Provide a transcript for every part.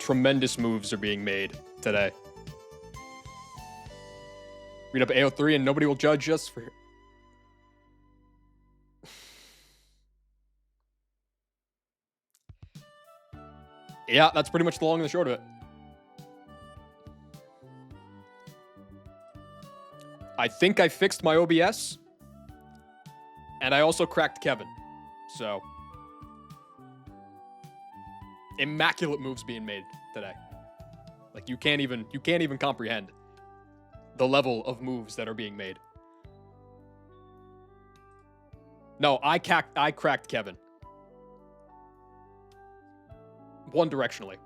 tremendous moves are being made today. Read up AO3 and nobody will judge us for... Yeah, that's pretty much the long and the short of it. I think I fixed my OBS. And I also cracked Kevin. So... immaculate moves being made today. Like, you can't even comprehend the level of moves that are being made. No, I cracked Kevin. One directionally.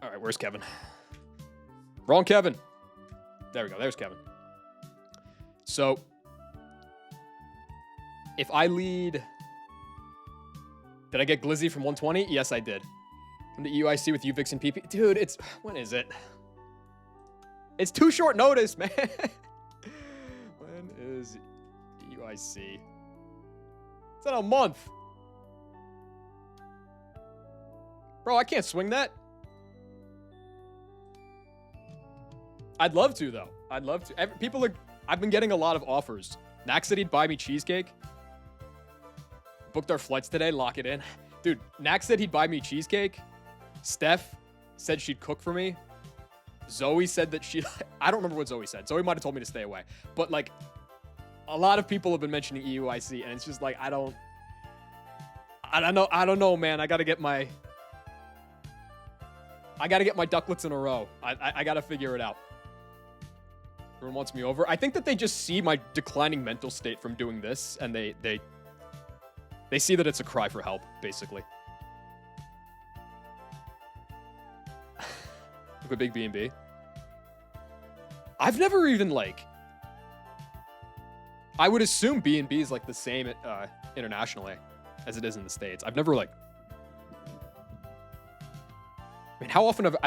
All right, where's Kevin? Wrong Kevin. There we go. There's Kevin. So, if I lead... Did I get Glizzy from 120? Yes, I did. Come to EUIC with UVix and PP. Dude, it's... When is it? It's too short notice, man. When is EUIC? It's in a month. Bro, I can't swing that. I'd love to, though. I'd love to. People are... I've been getting a lot of offers. Nax said he'd buy me cheesecake. Booked our flights today. Lock it in. Dude, Nax said he'd buy me cheesecake. Steph said she'd cook for me. Zoe said that she... I don't remember what Zoe said. Zoe might have told me to stay away. But, like, a lot of people have been mentioning EUIC, and it's just like, I don't know, man. I gotta get my ducklets in a row. I gotta figure it out. Everyone wants me over. I think that they just see my declining mental state from doing this, and they see that it's a cry for help, basically. Look at Big B&B. I've never even, like... I would assume B&B is, like, the same internationally as it is in the States. I've never, like... I mean, how often have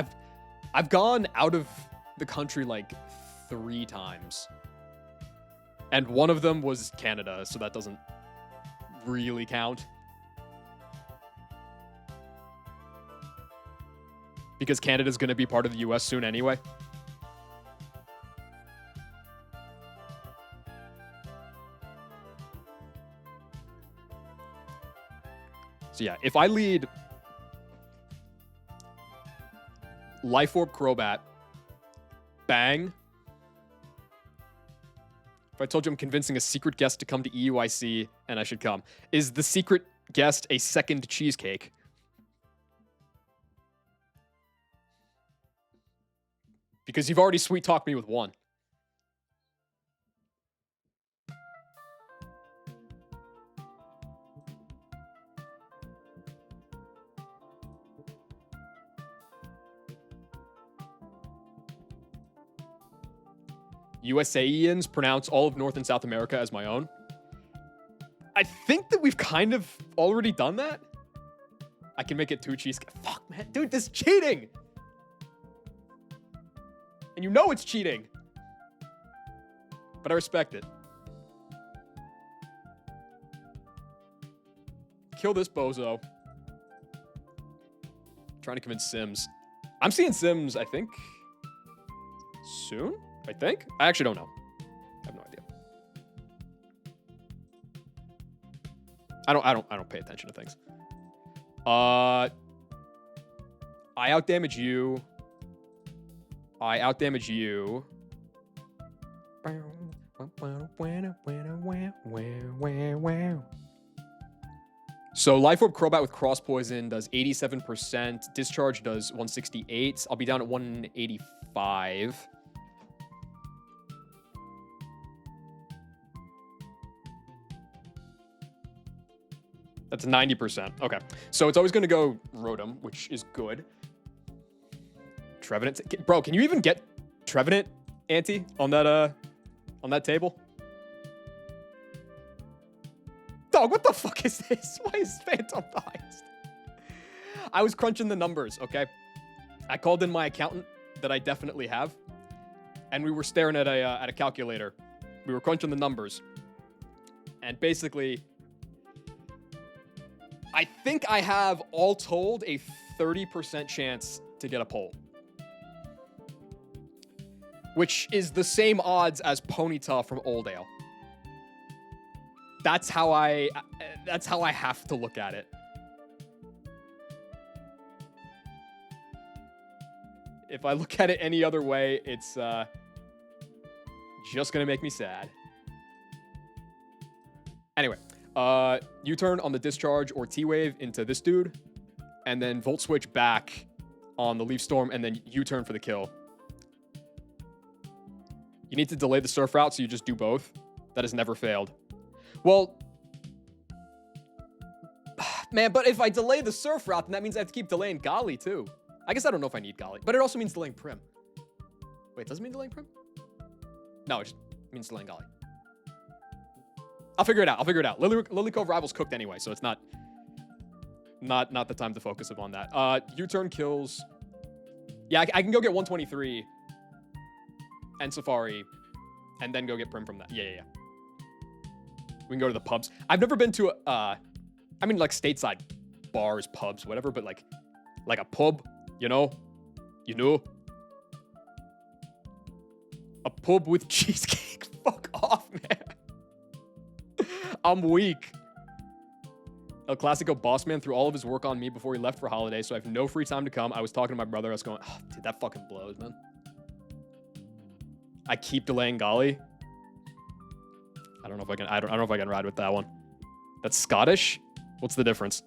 I've gone out of the country, like, 3 times. And one of them was Canada, so that doesn't really count. Because Canada's going to be part of the US soon anyway. So yeah, if I lead Life Orb Crobat, Bang. If I told you I'm convincing a secret guest to come to EUIC and I should come, is the secret guest a second cheesecake? Because you've already sweet talked me with one. USAians pronounce all of North and South America as my own. I think that we've kind of already done that. I can make it 2 cheesecake. Fuck, man. Dude, this is cheating. And you know it's cheating. But I respect it. Kill this bozo. Trying to convince Sims. I'm seeing Sims, I think, soon? I think? I actually don't know. I have no idea. I don't pay attention to things. I outdamage you. I outdamage you. So Life Orb Crobat with Cross Poison does 87%. Discharge does 168. I'll be down at 185. That's 90%. Okay. So it's always going to go Rotom, which is good. Trevenant. Bro, can you even get Trevenant, Auntie, on that table? Dog, what the fuck is this? Why is Phantom biased? I was crunching the numbers, okay? I called in my accountant that I definitely have, and we were staring at a calculator. We were crunching the numbers. And basically, I think I have all told a 30% chance to get a pull, which is the same odds as Ponyta from Oldale. That's how I have to look at it. If I look at it any other way, it's just gonna make me sad. Anyway, U-turn on the discharge or T-wave into this dude, and then volt switch back on the Leaf Storm, and then U-turn for the kill. You need to delay the surf route, so you just do both. That has never failed. Well, man, but if I delay the surf route, then that means I have to keep delaying Golly too. I guess I don't know if I need Golly, but it also means delaying Prim. Wait, does it mean delaying Prim? No, it just means delaying Golly. I'll figure it out. Lily Cove Rival's cooked anyway, so it's not the time to focus upon that. U-turn kills. Yeah, I can go get 123 and Safari, and then go get Prim from that. Yeah. We can go to the pubs. I've never been to I mean, like stateside bars, pubs, whatever, but like a pub, you know, a pub with cheesecake. Fuck off, man. I'm weak. El Clasico boss man threw all of his work on me before he left for holiday, so I have no free time to come. I was talking to my brother. I was going, oh, dude, that fucking blows, man. I keep delaying Golly. I don't know if I can ride with that one. That's Scottish? What's the difference?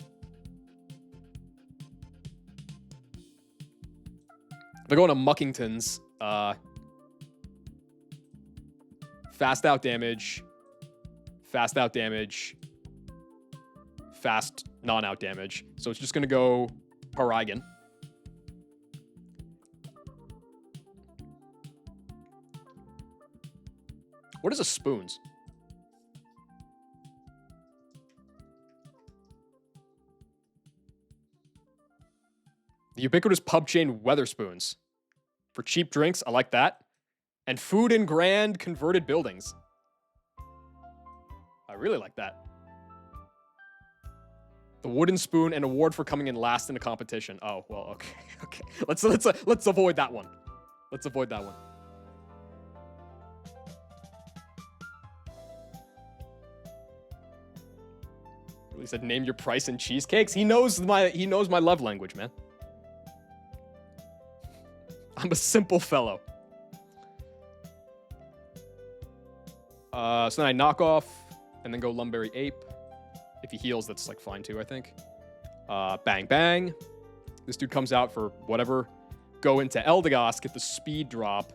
If I go into Muckingtons, fast out damage, fast non-out damage. So it's just going to go Paragon. What is a spoons? The ubiquitous pub chain Weatherspoons. For cheap drinks, I like that. And food in grand converted buildings. I really like that. The wooden spoon, an award for coming in last in a competition. Oh, well, okay. Let's avoid that one. Let's avoid that one. Really said, name your price in cheesecakes. He knows my love language, man. I'm a simple fellow. So then I knock off and then go Lumberry Ape. If he heals, that's like fine too, I think. Bang, bang. This dude comes out for whatever. Go into Eldegoss, get the speed drop.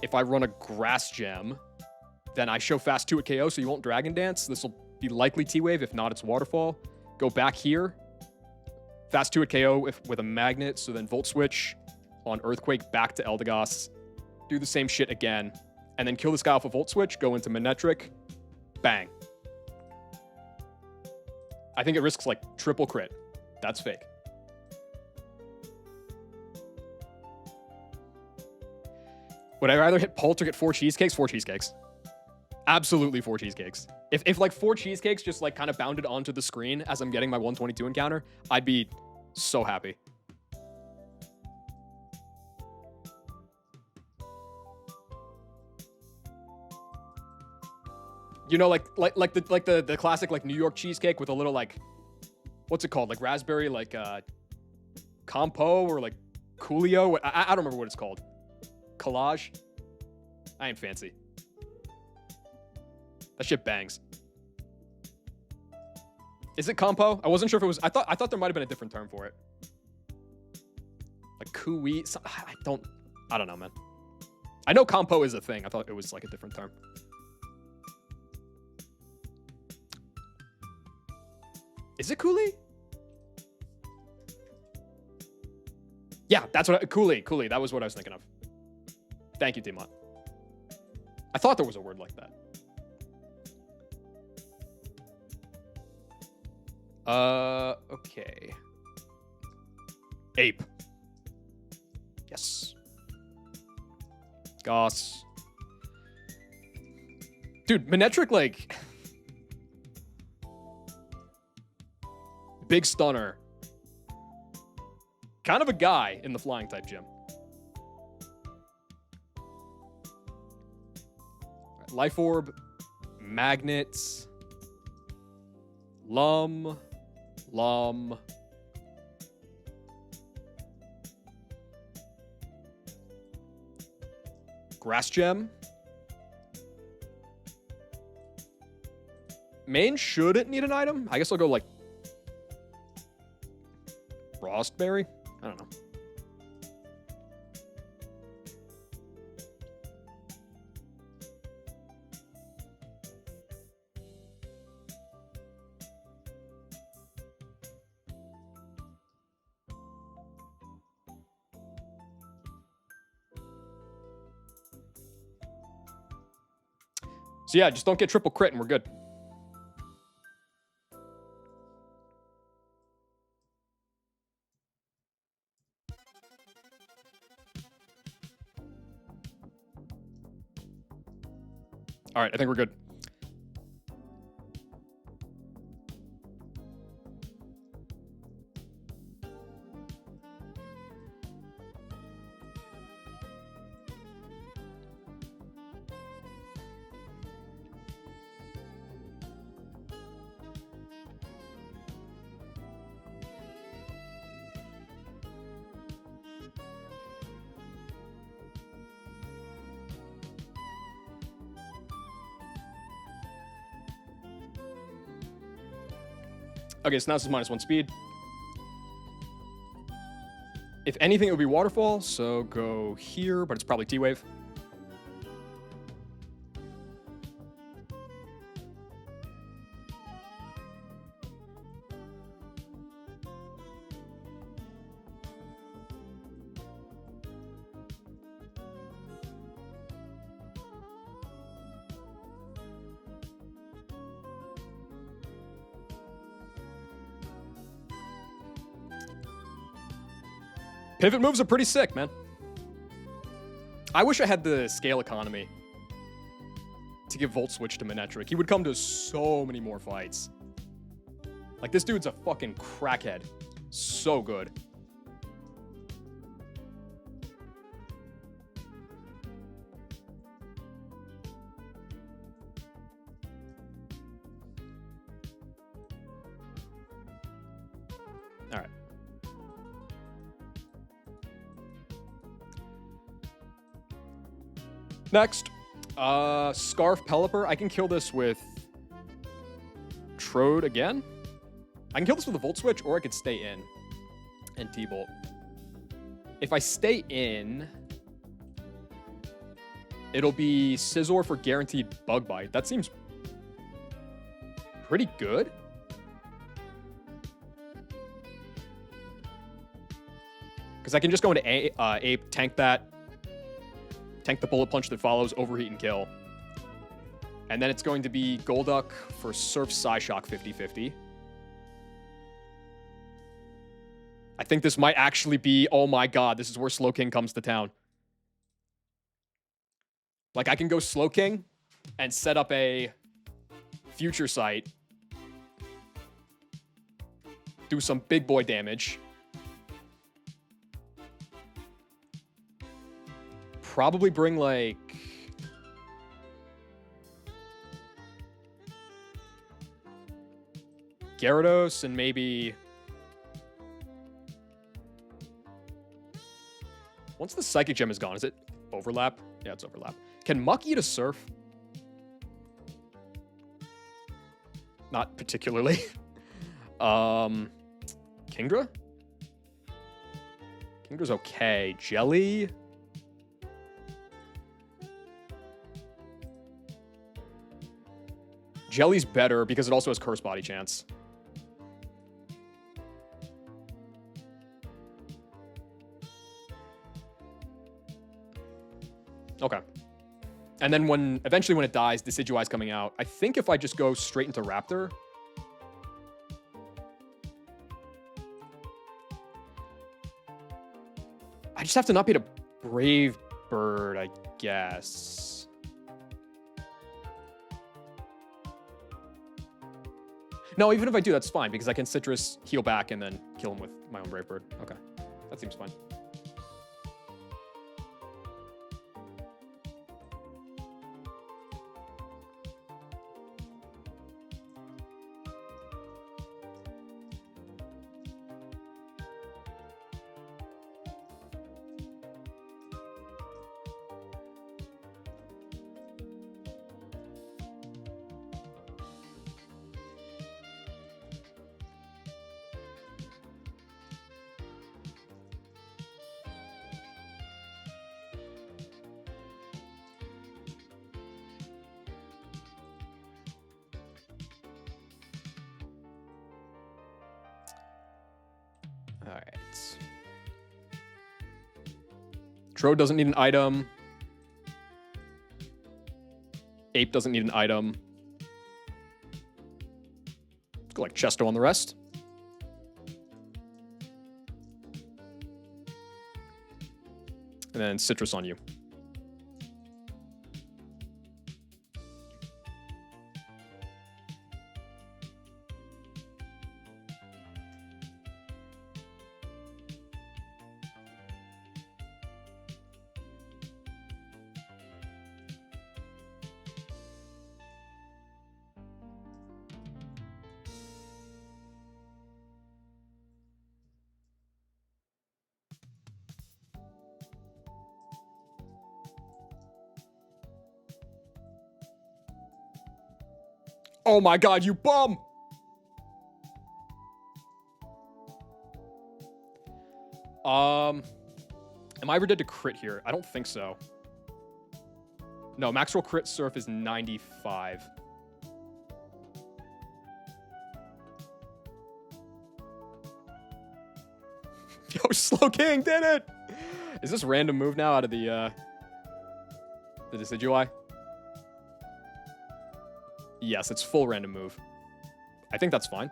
If I run a Grass Gem, then I show fast 2 at KO, so you won't Dragon Dance. This will be likely T-Wave. If not, it's Waterfall. Go back here. Fast 2 at KO with a Magnet, so then Volt Switch on Earthquake back to Eldegoss. Do the same shit again. And then kill this guy off a Volt Switch. Go into Manetric. Bang. I think it risks like triple crit. That's fake. Would I rather hit Pult or get 4 cheesecakes? 4 cheesecakes. Absolutely 4 cheesecakes. If like 4 cheesecakes just like kind of bounded onto the screen as I'm getting my 122 encounter, I'd be so happy. You know, like the classic like New York cheesecake with a little like, what's it called? Like raspberry, like compo or like coolio. I don't remember what it's called. Collage. I ain't fancy. That shit bangs. Is it compo? I wasn't sure if it was. I thought there might have been a different term for it. Like cooey. I don't know, man. I know compo is a thing. I thought it was like a different term. Is it Cooley? Yeah, that's what Cooley. That was what I was thinking of. Thank you, Timon. I thought there was a word like that. Okay. Ape. Yes. Goss. Dude, Manetric, like... Big Stunner. Kind of a guy in the flying type gym. Right, Life Orb. Magnets. Lum. Grass Gem. Main shouldn't need an item. I guess I'll go like Frostberry. I don't know. So yeah, just don't get triple crit and we're good. All right, I think we're good. Okay, so now this is -1 speed. If anything, it would be Waterfall, so go here, but it's probably T-Wave. Pivot moves are pretty sick, man. I wish I had the scale economy to give Volt Switch to Manectric. He would come to so many more fights. Like, this dude's a fucking crackhead. So good. All right. Next, Scarf Pelipper. I can kill this with Trode again. I can kill this with a Volt Switch, or I could stay in and T-Bolt. If I stay in, it'll be Scizor for guaranteed Bug Bite. That seems pretty good. Because I can just go into Ape, tank that. Tank the Bullet Punch that follows, Overheat and kill. And then it's going to be Golduck for Surf Psyshock 50-50. I think this might actually be, oh my god, this is where Slowking comes to town. Like, I can go Slowking and set up a Future Sight. Do some big boy damage. Probably bring, like... Gyarados and maybe... Once the Psychic Gem is gone, is it Overlap? Yeah, it's Overlap. Can Muck eat a Surf? Not particularly. Kingdra? Kingdra's okay. Jelly? Jelly's better because it also has Curse Body chance. Okay. And then eventually when it dies, Decidueye's coming out. I think if I just go straight into Raptor. I just have to not beat a Brave Bird, I guess. No, even if I do, that's fine because I can Citrus, heal back, and then kill him with my own Brave Bird. Okay, that seems fine. All right. Tro doesn't need an item. Ape doesn't need an item. Let's go like Chesto on the rest. And then Citrus on you. Oh my god, you bum! Am I ever dead to crit here? I don't think so. No, max roll crit surf is 95. Yo, Slow King did it! Is this random move now out of the Decidui? Yes, it's full random move. I think that's fine.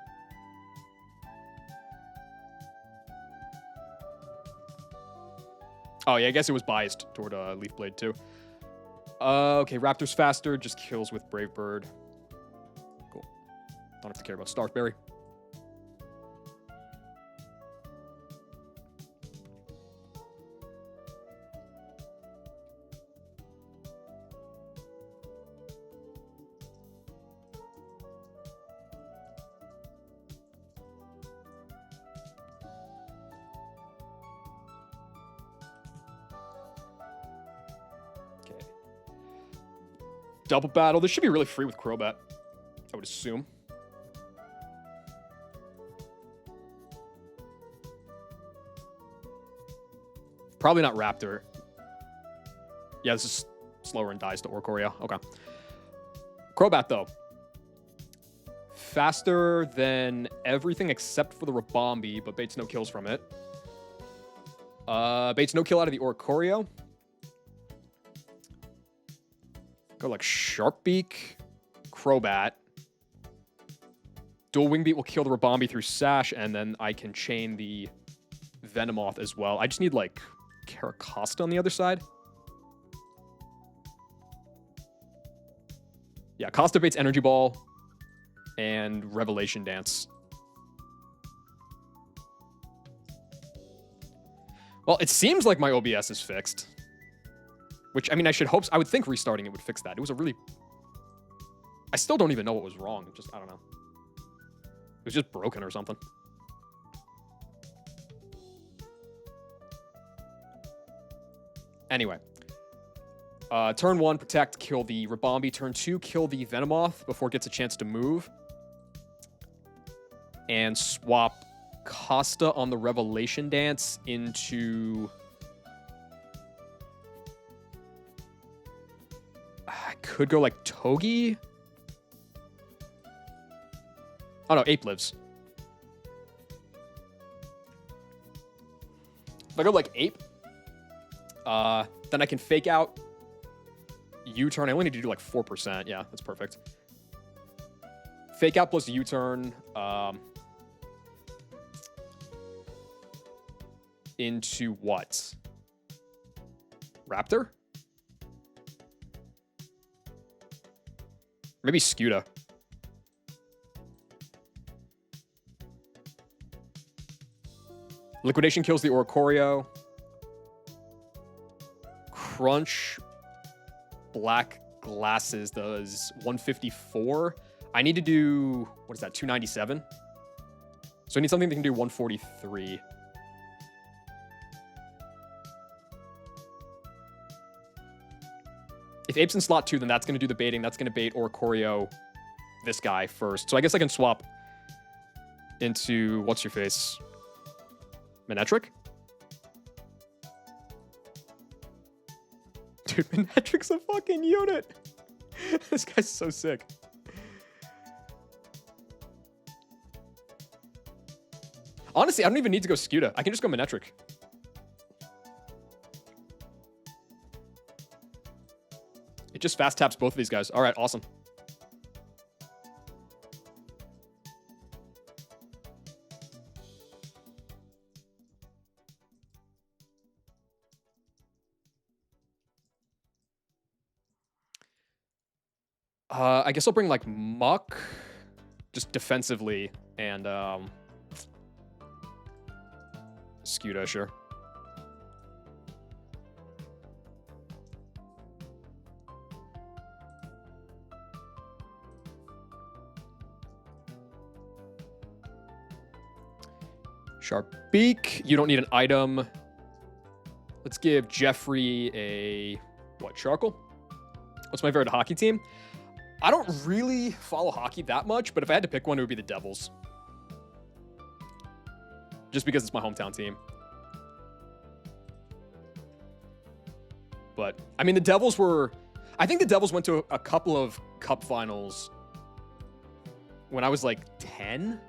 Oh, yeah, I guess it was biased toward Leaf Blade, too. Okay, Raptor's faster, just kills with Brave Bird. Cool. Don't have to care about Starkberry. Double battle. This should be really free with Crobat, I would assume. Probably not Raptor. Yeah, this is slower and dies to Oricorio. Okay. Crobat, though. Faster than everything except for the Rabombi, but baits no kills from it. Baits no kill out of the Oricorio. Go like Sharpbeak, Crobat. Dual Wing Beat will kill the Rabombi through Sash, and then I can chain the Venomoth as well. I just need like Caracosta on the other side. Yeah, Costa baits Energy Ball and Revelation Dance. Well, it seems like my OBS is fixed. Which, I mean, I should hope... I would think restarting it would fix that. It was a really... I still don't even know what was wrong. Just, I don't know. It was just broken or something. Anyway. Turn 1, protect, kill the Rabombi. Turn 2, kill the Venomoth before it gets a chance to move. And swap Costa on the Revelation Dance into... I could go like Togi. Oh no, Ape lives. If I go like Ape, then I can fake out U-turn. I only need to do like 4%. Yeah, that's perfect. Fake out plus U-turn into what? Raptor? Maybe Scuda. Liquidation kills the Oricorio. Crunch Black Glasses does 154. I need to do, what is that, 297? So I need something that can do 143. If Ape's in slot 2, then that's going to do the baiting. That's going to bait Oricorio this guy first. So I guess I can swap into, what's your face? Manectric? Dude, Manectric's a fucking unit. This guy's so sick. Honestly, I don't even need to go Scuda. I can just go Manectric. It just fast taps both of these guys. All right, awesome. I guess I'll bring like Muck, just defensively, and Scuda, sure. Sharp Beak. You don't need an item. Let's give Jeffrey a, what, Charcoal? What's my favorite hockey team? I don't really follow hockey that much, but if I had to pick one, it would be the Devils. Just because it's my hometown team. But, I mean, the Devils were... I think the Devils went to a couple of cup finals when I was, like, 10.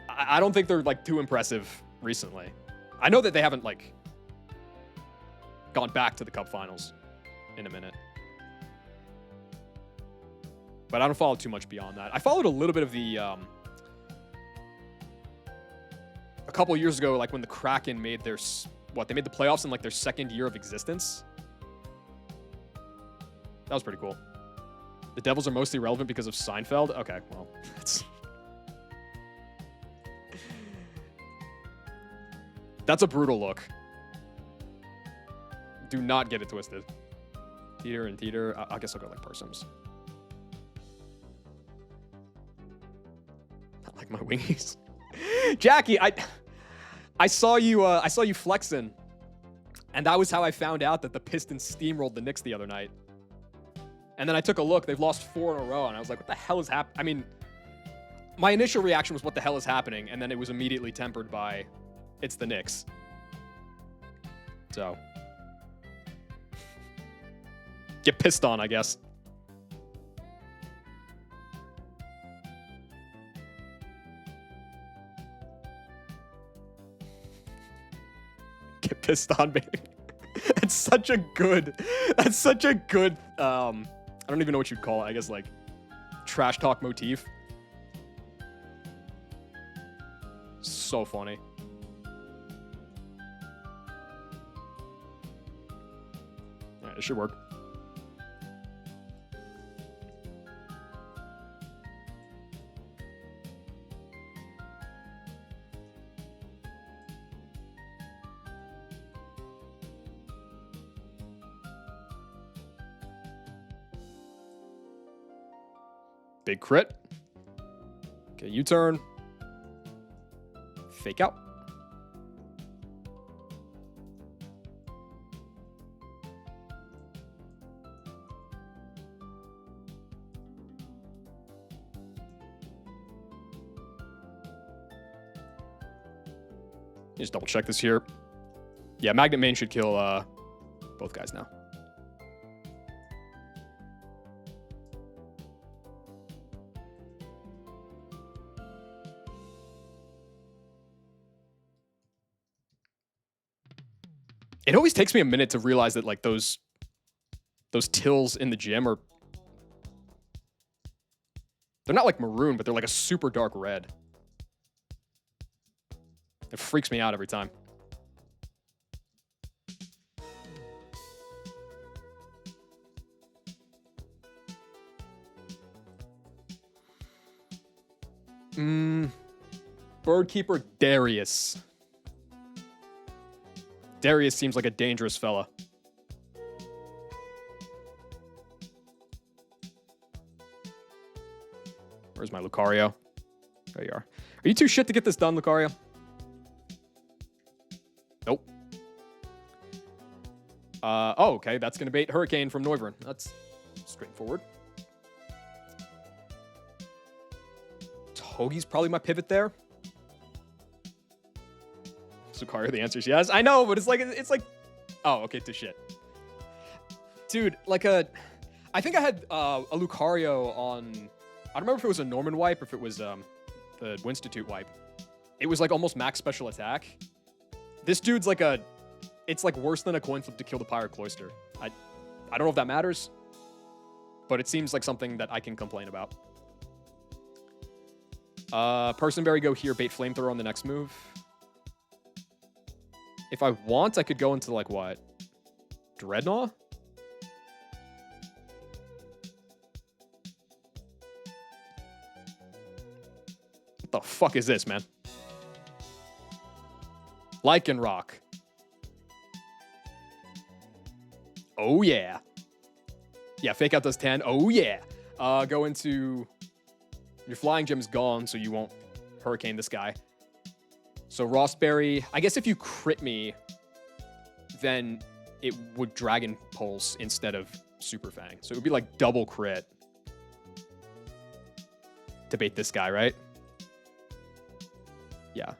I don't think they're, like, too impressive recently. I know that they haven't, like, gone back to the cup finals in a minute. But I don't follow too much beyond that. I followed a little bit of the... a couple of years ago, like, when the Kraken made their... They made the playoffs in, like, their second year of existence. That was pretty cool. The Devils are mostly relevant because of Seinfeld? Okay, well, that's a brutal look. Do not get it twisted. Teeter and Teeter. I guess I'll go like Parsons. Not like my wingies. Jackie, I saw you flexing, and that was how I found out that the Pistons steamrolled the Knicks the other night. And then I took a look. They've lost 4 in a row, and I was like, what the hell is happening? I mean, my initial reaction was, what the hell is happening? And then it was immediately tempered by, it's the Knicks. So, get pissed on, I guess. Get pissed on, baby. That's such a good, I don't even know what you'd call it. I guess like trash talk motif. So funny. Yeah, it should work. Big crit. Okay, U-turn. Fake out. Just double check this here. Yeah, Magnet Main should kill both guys now. It always takes me a minute to realize that like those tills in the gym are, they're not like maroon, but they're like a super dark red. It freaks me out every time. Card Keeper Darius. Darius seems like a dangerous fella. Where's my Lucario? There you are. Are you too shit to get this done, Lucario? Nope. Oh, okay. That's going to bait Hurricane from Noivern. That's straightforward. Toge's probably my pivot there. Lucario, the answer is yes. I know, but it's like, oh, okay, to shit. Dude, like I think I had a Lucario on, I don't remember if it was a Norman wipe or if it was the Winstitute wipe. It was like almost max special attack. This dude's like it's like worse than a coin flip to kill the Pirate Cloyster. I don't know if that matters, but it seems like something that I can complain about. Personberry go here, bait Flamethrower on the next move. If I want, I could go into like what? Dreadnought? What the fuck is this, man? Lycanroc. Oh, yeah. Yeah, Fake Out does 10. Oh, yeah. Go into... Your Flying Gem's gone, so you won't Hurricane this guy. So Rossberry... I guess if you crit me, then it would Dragon Pulse instead of Super Fang. So it would be like double crit to bait this guy, right? Yeah.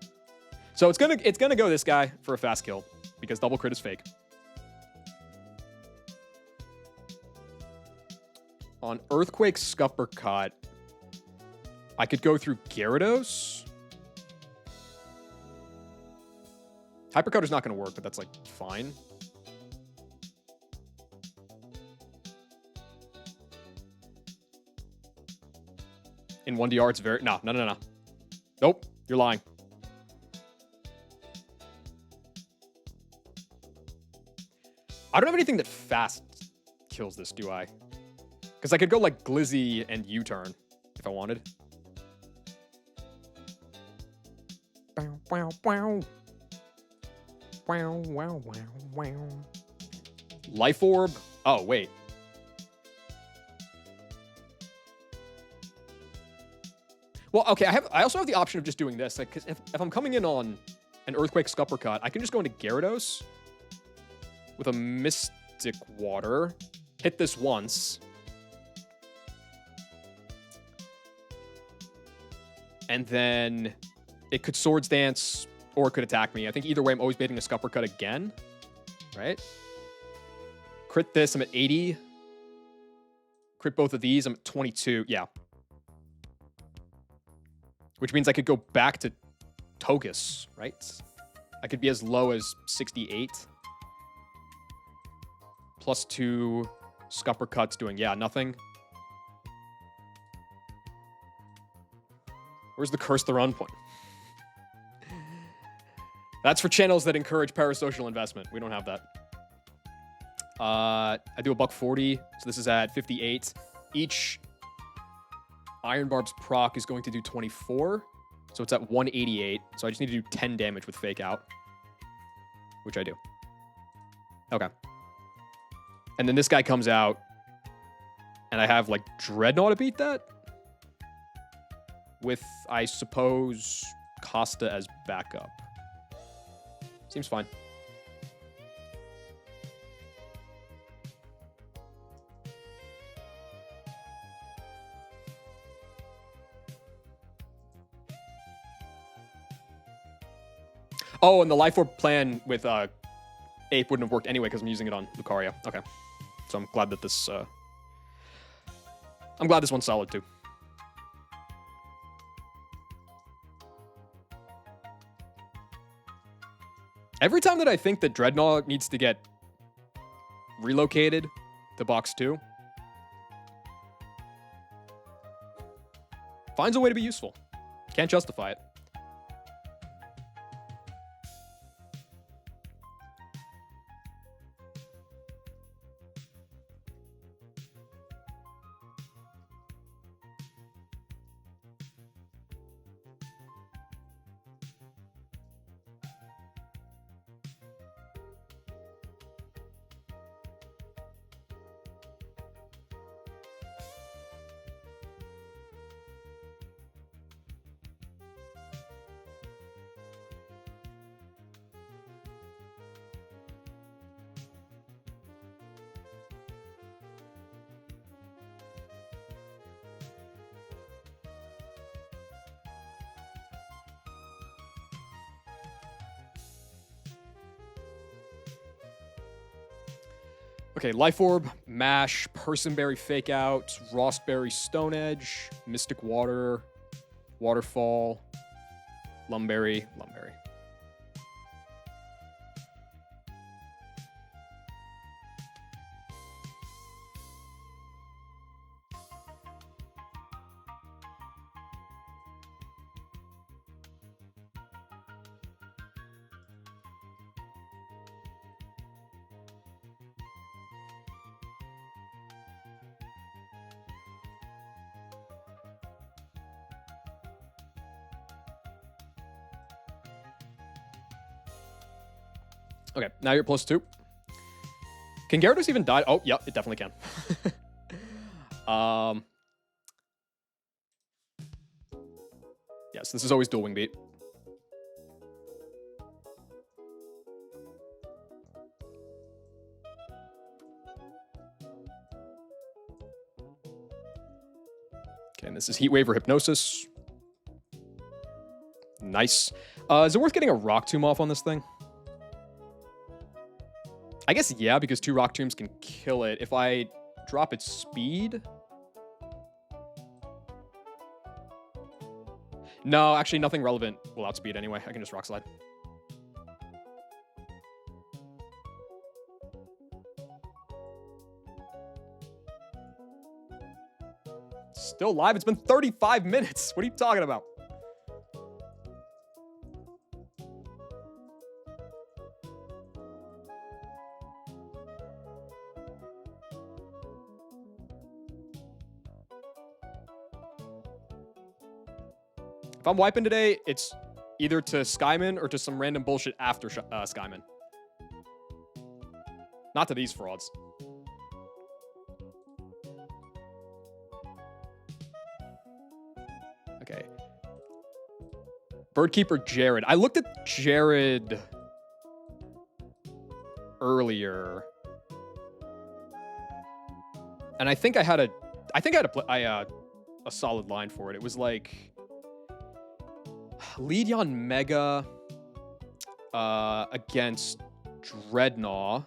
So it's gonna go this guy for a fast kill because double crit is fake. On Earthquake Scuppercut, I could go through Gyarados. Hypercutter's not gonna work, but that's like fine. In 1DR, it's very... No. Nope, you're lying. I don't have anything that fast kills this, do I? Because I could go like Glizzy and U-turn if I wanted. Life Orb? Oh, wait. Well, okay, I also have the option of just doing this. Like, 'cause if I'm coming in on an Earthquake Scuppercut, I can just go into Gyarados with a Mystic Water, hit this once, and then it could Swords Dance or it could attack me. I think either way, I'm always baiting a Scuppercut again, right? Crit this, I'm at 80. Crit both of these, I'm at 22. Yeah. Which means I could go back to Togus, right? I could be as low as 68. +2 Scuppercut's doing, yeah, nothing. Where's the Curse the Run point? That's for channels that encourage parasocial investment. We don't have that. I do a $140, so this is at 58. Each Iron Barb's proc is going to do 24, so it's at 188. So I just need to do 10 damage with Fake Out, which I do. Okay. And then this guy comes out, and I have, like, Dreadnought to beat that? With, I suppose, Costa as backup. Seems fine. Oh, and the Life Orb plan with Ape wouldn't have worked anyway because I'm using it on Lucario. Okay. So I'm glad that this... I'm glad this one's solid, too. Every time that I think that Dreadnought needs to get relocated to box 2, finds a way to be useful. Can't justify it. Okay, Life Orb, Mash, Personberry Fake Out, Rostberry Stone Edge, Mystic Water, Waterfall, Lumberry. Okay, now you're +2. Can Gyarados even die? Oh, yeah, it definitely can. Yes, this is always dual wing beat. Okay, and this is Heat Wave or Hypnosis. Nice. Is it worth getting a Rock Tomb off on this thing? I guess, yeah, because 2 Rock Tombs can kill it. If I drop its speed... No, actually, nothing relevant will outspeed anyway. I can just Rock Slide. Still live? It's been 35 minutes. What are you talking about? If I'm wiping today, it's either to Skyman or to some random bullshit after Skyman. Not to these frauds. Okay. Birdkeeper Jared. I looked at Jared earlier. And I think I had a solid line for it. It was like Leedion Mega against Dreadnought.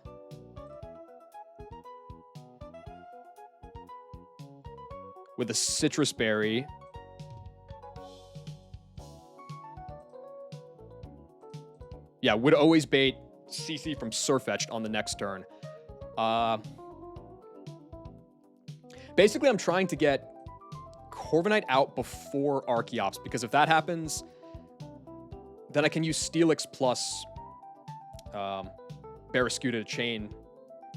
With a Citrus Berry. Yeah, would always bait CC from Surfetched on the next turn. Basically, I'm trying to get Corviknight out before Archeops, because if that happens, then I can use Steelix plus Barraskewda to chain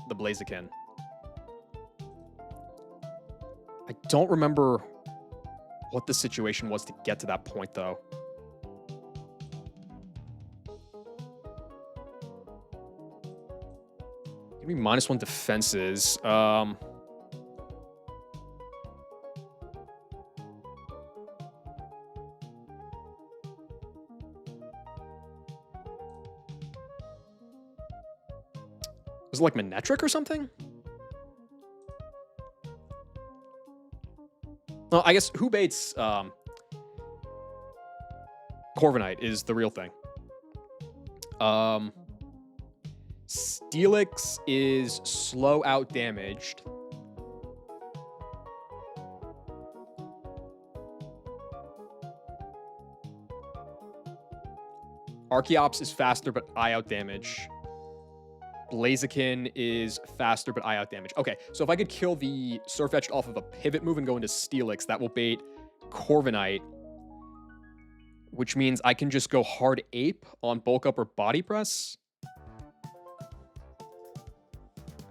the Blaziken. I don't remember what the situation was to get to that point, though. Give me -1 defenses. Was it like Manectric or something? Well, I guess who baits Corviknight is the real thing. Steelix is slow out damaged. Archeops is faster but eye out damage. Blaziken is faster but eye out damage. Okay, so if I could kill the Surfetched off of a pivot move and go into Steelix, that will bait Corviknight, which means I can just go hard ape on bulk up or body press.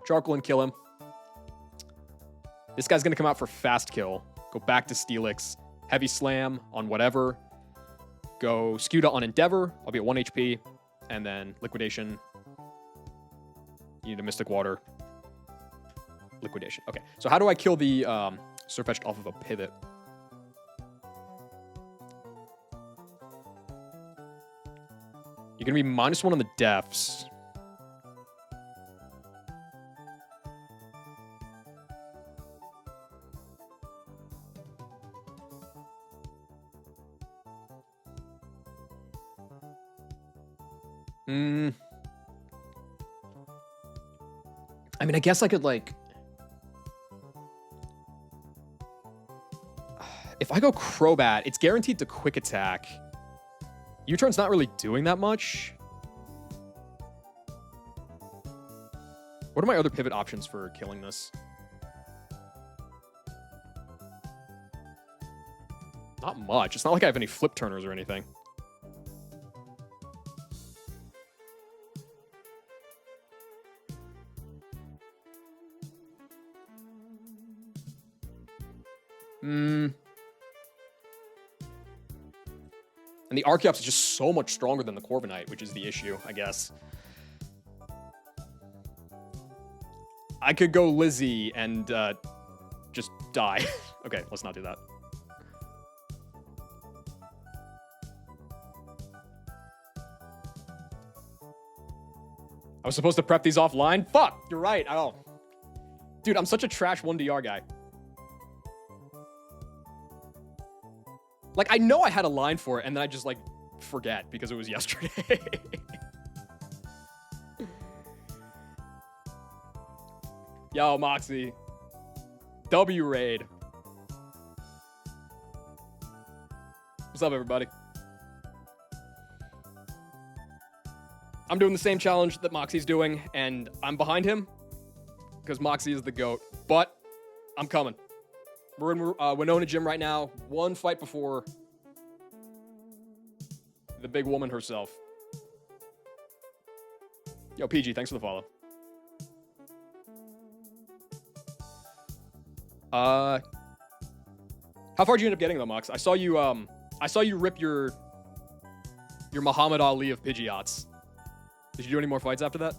Charcoal and kill him. This guy's gonna come out for fast kill. Go back to Steelix. Heavy slam on whatever. Go Skewda on Endeavor. I'll be at 1 HP. And then liquidation. You need a Mystic Water. Liquidation. Okay, so how do I kill the Surfetched off of a pivot? You're gonna be -1 on the defs. I mean, I guess I could, like... If I go Crobat, it's guaranteed to quick attack. U-turn's not really doing that much. What are my other pivot options for killing this? Not much. It's not like I have any flip turners or anything. And the Archeops is just so much stronger than the Corviknight, which is the issue, I guess. I could go Lizzie and just die. Okay, let's not do that. I was supposed to prep these offline? Fuck, you're right. Oh. Dude, I'm such a trash 1DR guy. Like, I know I had a line for it, and then I just, like, forget because it was yesterday. Yo, Moxie. W raid. What's up, everybody? I'm doing the same challenge that Moxie's doing, and I'm behind him because Moxie is the GOAT. But I'm coming. We're in Winona Gym right now. One fight before the big woman herself. Yo, PG, thanks for the follow. How far did you end up getting though, Mox? I saw you rip your Muhammad Ali of Pidgeots. Did you do any more fights after that?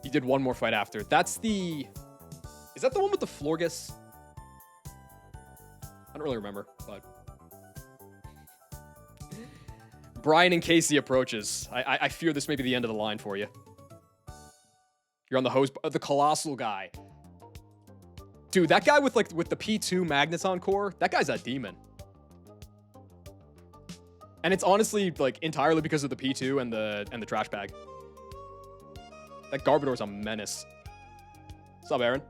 You did one more fight after. That's the... Is that the one with the Florges? I don't really remember, but... Brian and Casey approaches. I fear this may be the end of the line for you. You're on the hose... The Colossal guy. Dude, that guy with the P2 Magneton core, that guy's a demon. And it's honestly, like, entirely because of the P2 and the trash bag. That Garbodor's a menace. What's up, Aaron?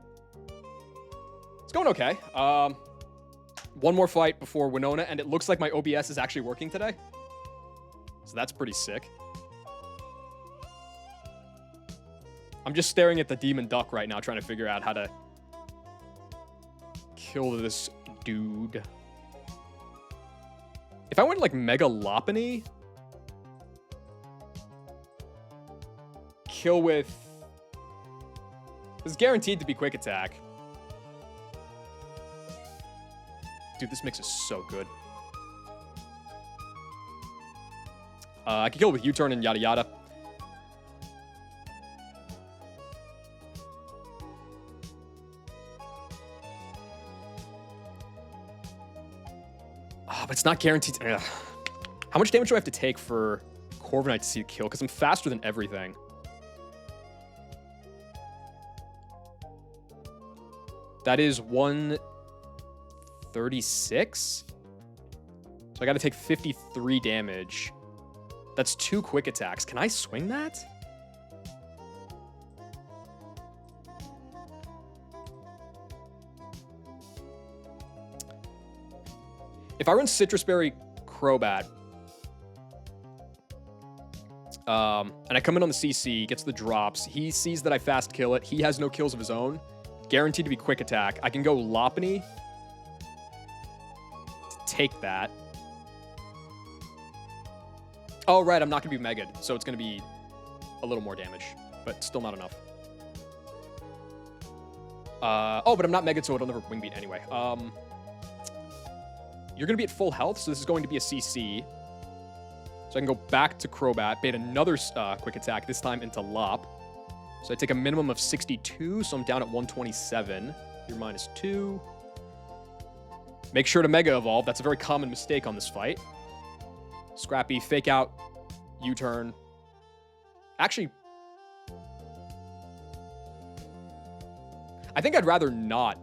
It's going okay. One more fight before Winona, and it looks like my OBS is actually working today. So that's pretty sick. I'm just staring at the Demon Duck right now, trying to figure out how to kill this dude. If I went like Mega Lopunny, kill with... This is guaranteed to be quick attack. Dude, this mix is so good. I can kill with U-turn and yada yada. Oh, but it's not guaranteed. Ugh. How much damage do I have to take for Corviknight to see a kill? Because I'm faster than everything. That is 136. So I got to take 53 damage. That's 2 quick attacks. Can I swing that? If I run Citrus Berry Crobat, and I come in on the CC, gets the drops, he sees that I fast kill it, he has no kills of his own, guaranteed to be quick attack. I can go Lopunny to take that. Oh, right, I'm not going to be Mega'd, so it's going to be a little more damage, but still not enough. Oh, but I'm not Mega'd, so it'll never Wing Beat anyway. You're going to be at full health, so this is going to be a CC. So I can go back to Crobat, bait another quick attack, this time into Lop. So I take a minimum of 62, so I'm down at 127. You're -2. Make sure to Mega Evolve. That's a very common mistake on this fight. Scrappy, fake out, U-turn. Actually, I think I'd rather not.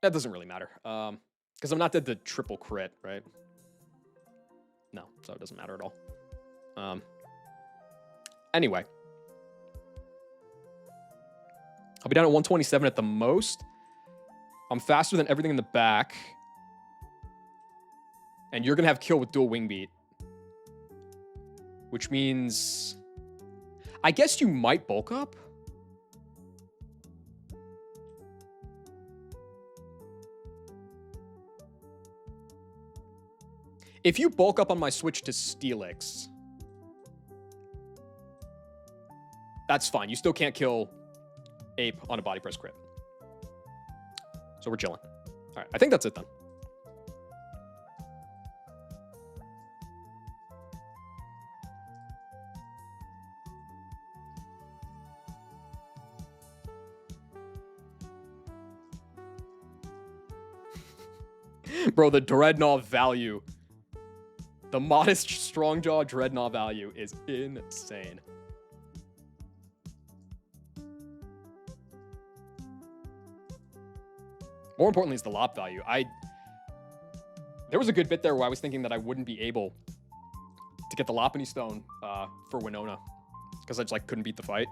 That doesn't really matter. Because Because I'm not dead to triple crit, right? No, so it doesn't matter at all. Anyway. I'll be down at 127 at the most. I'm faster than everything in the back. And you're going to have kill with dual wing beat. Which means... I guess you might bulk up. If you bulk up on my switch to Steelix, that's fine. You still can't kill Ape on a body press crit. So we're chilling. All right, I think that's it then. Bro, the Dreadnought value. The modest Strongjaw Dreadnought value is insane. More importantly is the Lop value. There was a good bit there where I was thinking that I wouldn't be able to get the Lopunny Stone for Winona because I just like couldn't beat the fight.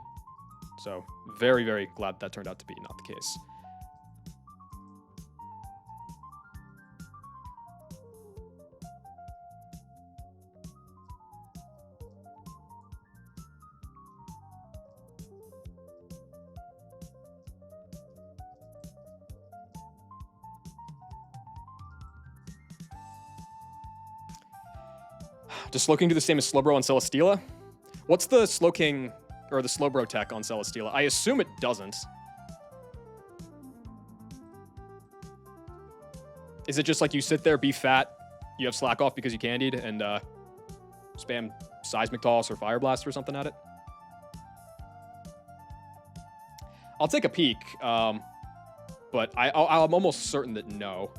So very, very glad that turned out to be not the case. Does Slowking do the same as Slowbro on Celesteela? What's the Slowking or the Slowbro tech on Celesteela? I assume it doesn't. Is it just like you sit there, be fat, you have slack off because you candied, and spam Seismic Toss or Fire Blast or something at it? I'll take a peek, but I'm almost certain that no.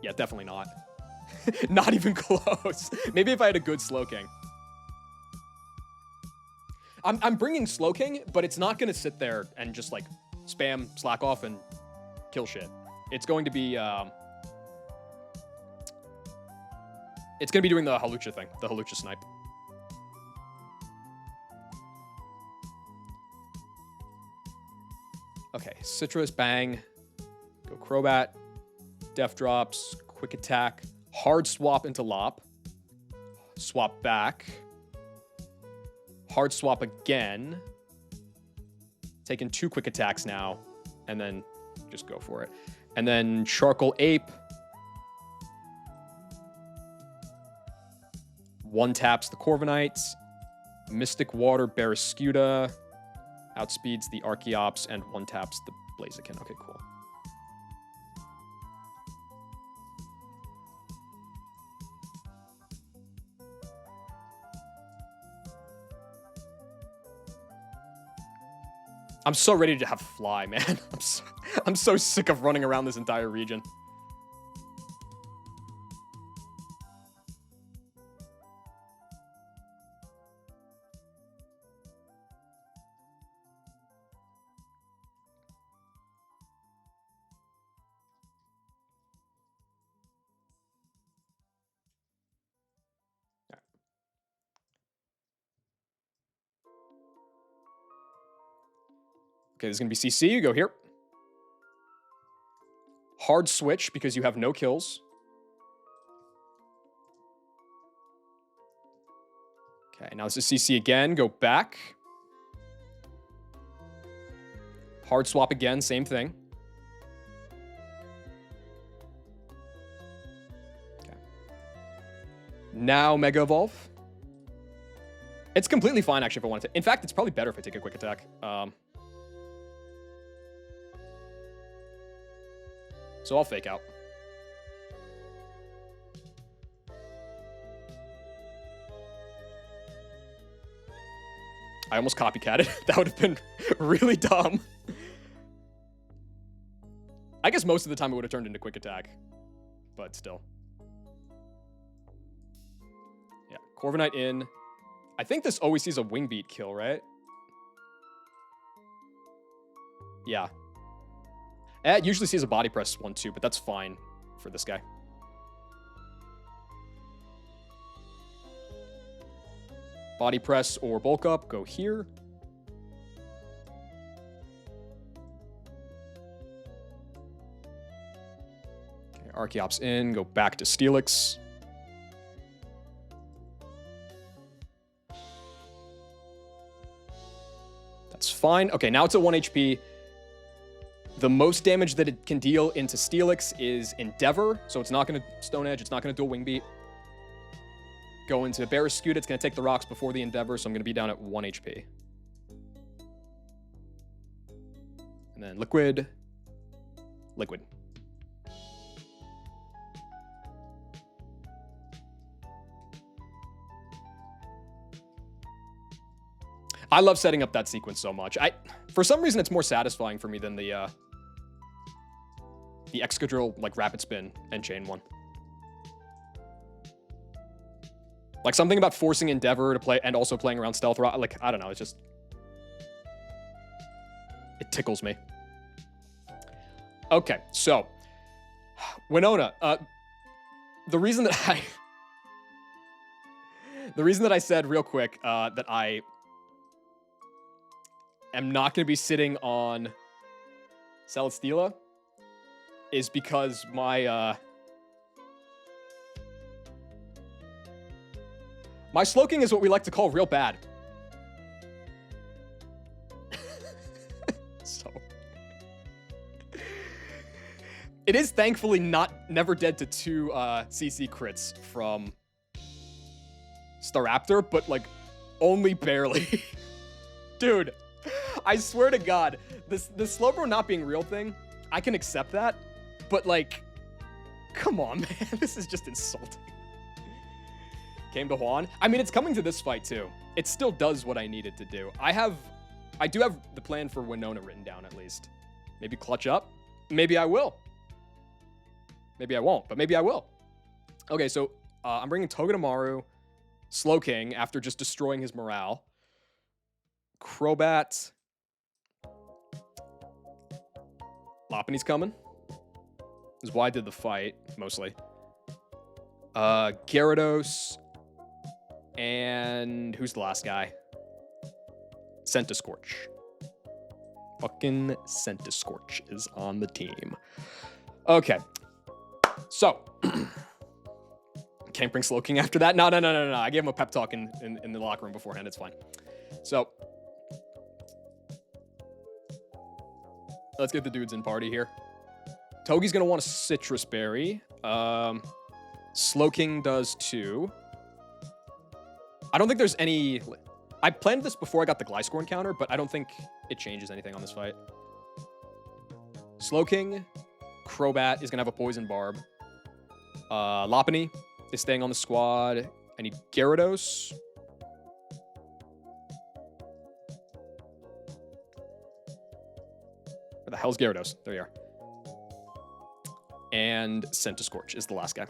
Yeah, definitely not. Not even close. Maybe if I had a good Slowking. I'm bringing Slowking, but it's not going to sit there and just like spam slack off and kill shit. It's going to be doing the Halucha thing, the Halucha snipe. Okay, Citrus, bang. Go Crobat. Def drops, quick attack. Hard swap into Lop. Swap back. Hard swap again. Taking 2 quick attacks now. And then just go for it. And then Charcoal Ape. 1 taps the Corviknight. Mystic Water Barraskewda. Outspeeds the Archeops and 1 taps the Blaziken. Okay, cool. I'm so ready to have Fly, man. I'm so sick of running around this entire region. Okay, this is going to be CC. You go here. Hard switch because you have no kills. Okay, now this is CC again. Go back. Hard swap again. Same thing. Okay. Now Mega Evolve. It's completely fine, actually, if I want to. In fact, it's probably better if I take a quick attack. So I'll fake out. I almost copycatted. That would have been really dumb. I guess most of the time it would have turned into quick attack. But still. Yeah, Corviknight in. I think this always sees a wing beat kill, right? Yeah. It usually sees a body press one too, but that's fine for this guy. Body press or bulk up, go here. Okay, Archeops in, go back to Steelix. That's fine. Okay, now it's at 1 HP. The most damage that it can deal into Steelix is Endeavor, so it's not going to Stone Edge, it's not going to do a Wing Beat. Go into Barraskewda, it's going to take the rocks before the Endeavor, so I'm going to be down at 1 HP. And then Liquid. Liquid. I love setting up that sequence so much. For some reason, it's more satisfying for me than the Excadrill, like, Rapid Spin and Chain one. Like, something about forcing Endeavor to play and also playing around Stealth Rock, like, I don't know, it's just... It tickles me. Okay, so... Winona, the reason that I... The reason that I said real quick that I am not going to be sitting on Celesteela is because my my Slowking is what we like to call real bad. So it is thankfully never dead to 2 CC crits from Staraptor, but like only barely. Dude, I swear to God, the Slowbro not being real thing, I can accept that, but like, come on, man, this is just insulting. Came to Juan. I mean, it's coming to this fight too. It still does what I need it to do. I do have the plan for Winona written down at least. Maybe clutch up. Maybe I will. Maybe I won't, but maybe I will. Okay, so I'm bringing Togedemaru, Slowking after just destroying his morale. Crobat. Lopunny's coming. This is why I did the fight, mostly. Gyarados. And who's the last guy? Centiskorch. Fucking Centiskorch is on the team. Okay. So. Can't bring Slowking after that? No. I gave him a pep talk in the locker room beforehand. It's fine. So. Let's get the dudes in party here. Togi's going to want a Citrus Berry. Slowking does too. I don't think there's any... I planned this before I got the Gliscor encounter, but I don't think it changes anything on this fight. Slowking. Crobat is going to have a Poison Barb. Lopunny is staying on the squad. I need Gyarados. Where the hell's Gyarados? There you are. And Centiskorch is the last guy.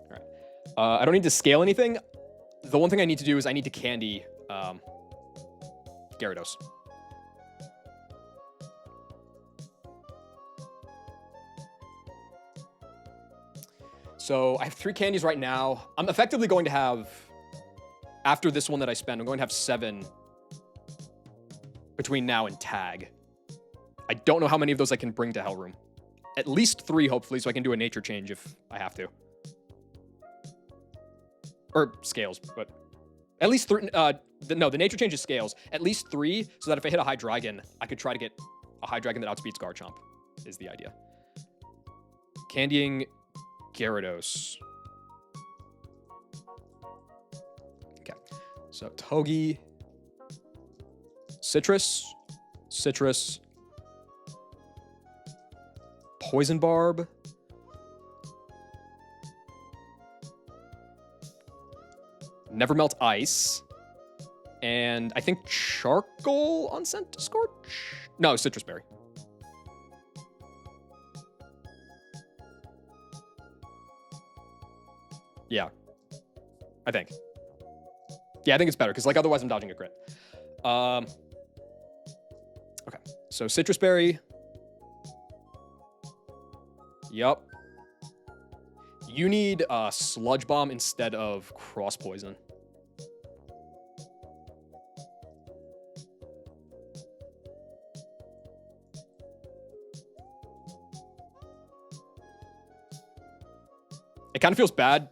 All right. I don't need to scale anything. The one thing I need to do is I need to candy Gyarados. So I have 3 candies right now. I'm effectively going to have, after this one that I spend, I'm going to have 7 between now and tag. I don't know how many of those I can bring to Hellroom. At least 3, hopefully, so I can do a nature change if I have to. Or scales, but at least 3. No, the nature change is scales. At least 3, so that if I hit a Hydreigon, I could try to get a Hydreigon that outspeeds Garchomp, is the idea. Candying Gyarados. Okay, so Togi, Citrus, Poison Barb, Never Melt Ice, and I think Charcoal on Centiskorch? No, Citrus Berry. Yeah, I think. Yeah, I think it's better, because like otherwise I'm dodging a crit. Okay, so Citrus Berry. Yup. You need Sludge Bomb instead of Cross Poison. It kind of feels bad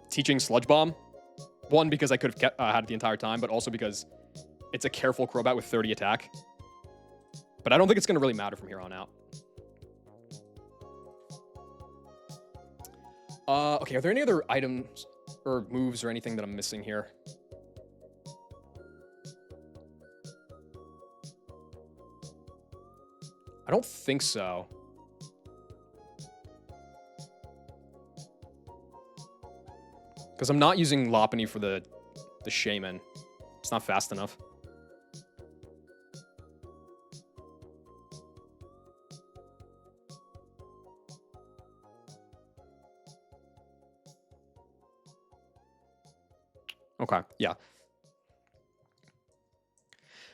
teaching Sludge Bomb. One, because I could have had it the entire time, but also because it's a careful Crobat with 30 attack. But I don't think it's going to really matter from here on out. Okay, are there any other items or moves or anything that I'm missing here? I don't think so. Because I'm not using Lopunny for the Shaman. It's not fast enough. Okay, yeah.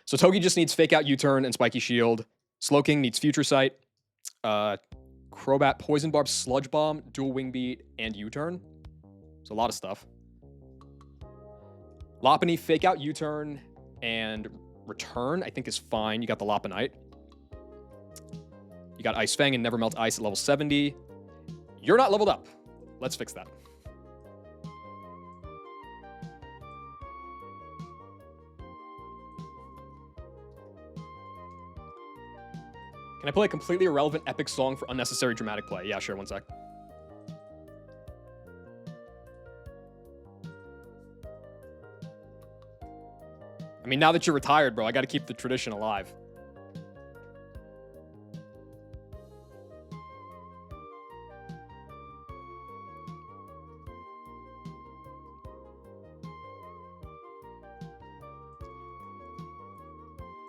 So Togi just needs Fake Out U-Turn and Spiky Shield. Slowking needs Future Sight. Crobat, Poison Barb, Sludge Bomb, Dual Wing Beat, and U-Turn. It's a lot of stuff. Lopunny, Fake Out U-Turn, and Return, I think is fine. You got the Lopunite. You got Ice Fang and Never Melt Ice at level 70. You're not leveled up. Let's fix that. Can I play a completely irrelevant epic song for unnecessary dramatic play? Yeah, sure, one sec. I mean, now that you're retired, bro, I gotta keep the tradition alive.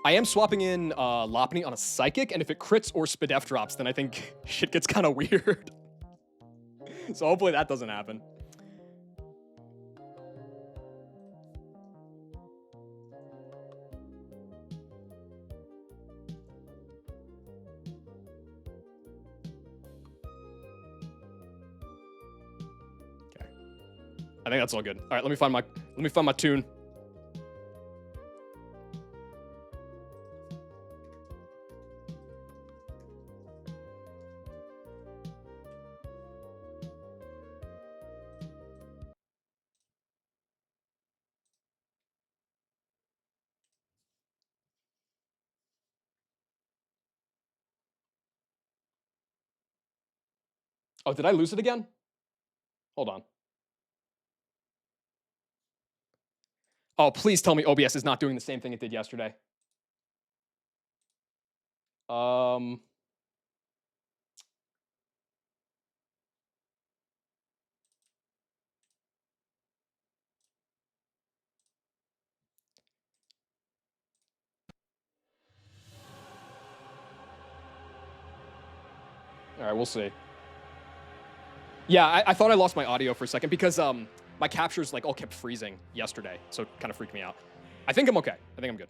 I am swapping in Lopunny on a Psychic, and if it crits or Spadef drops, then I think shit gets kind of weird. So hopefully that doesn't happen. Okay. I think that's all good. All right, let me find my tune. Oh, did I lose it again? Hold on. Oh, please tell me OBS is not doing the same thing it did yesterday. All right, we'll see. Yeah, I thought I lost my audio for a second because my captures like all kept freezing yesterday, so it kind of freaked me out. I think I'm okay. I think I'm good.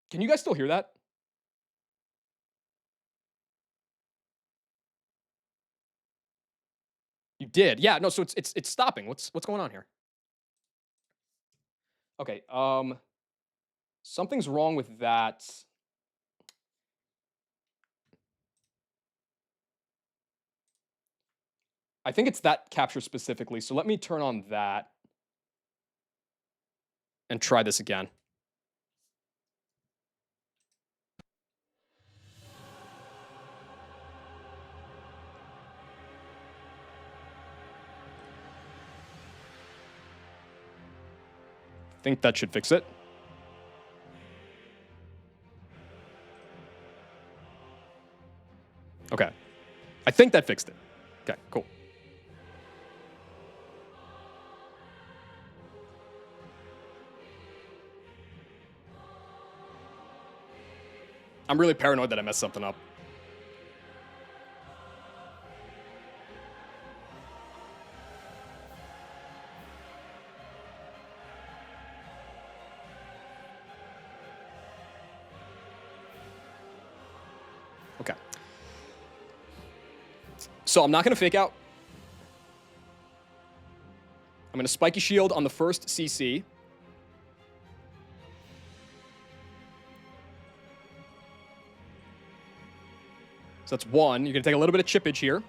Can you guys still hear that? You did. Yeah, no, so it's stopping. What's going on here? Okay, something's wrong with that. I think it's that capture specifically. So let me turn on that and try this again. I think that should fix it. Okay. I think that fixed it. Okay, cool. I'm really paranoid that I messed something up. Okay. So I'm not going to fake out. I'm going to Spiky Shield on the first CC. So that's one. You're going to take a little bit of chippage here.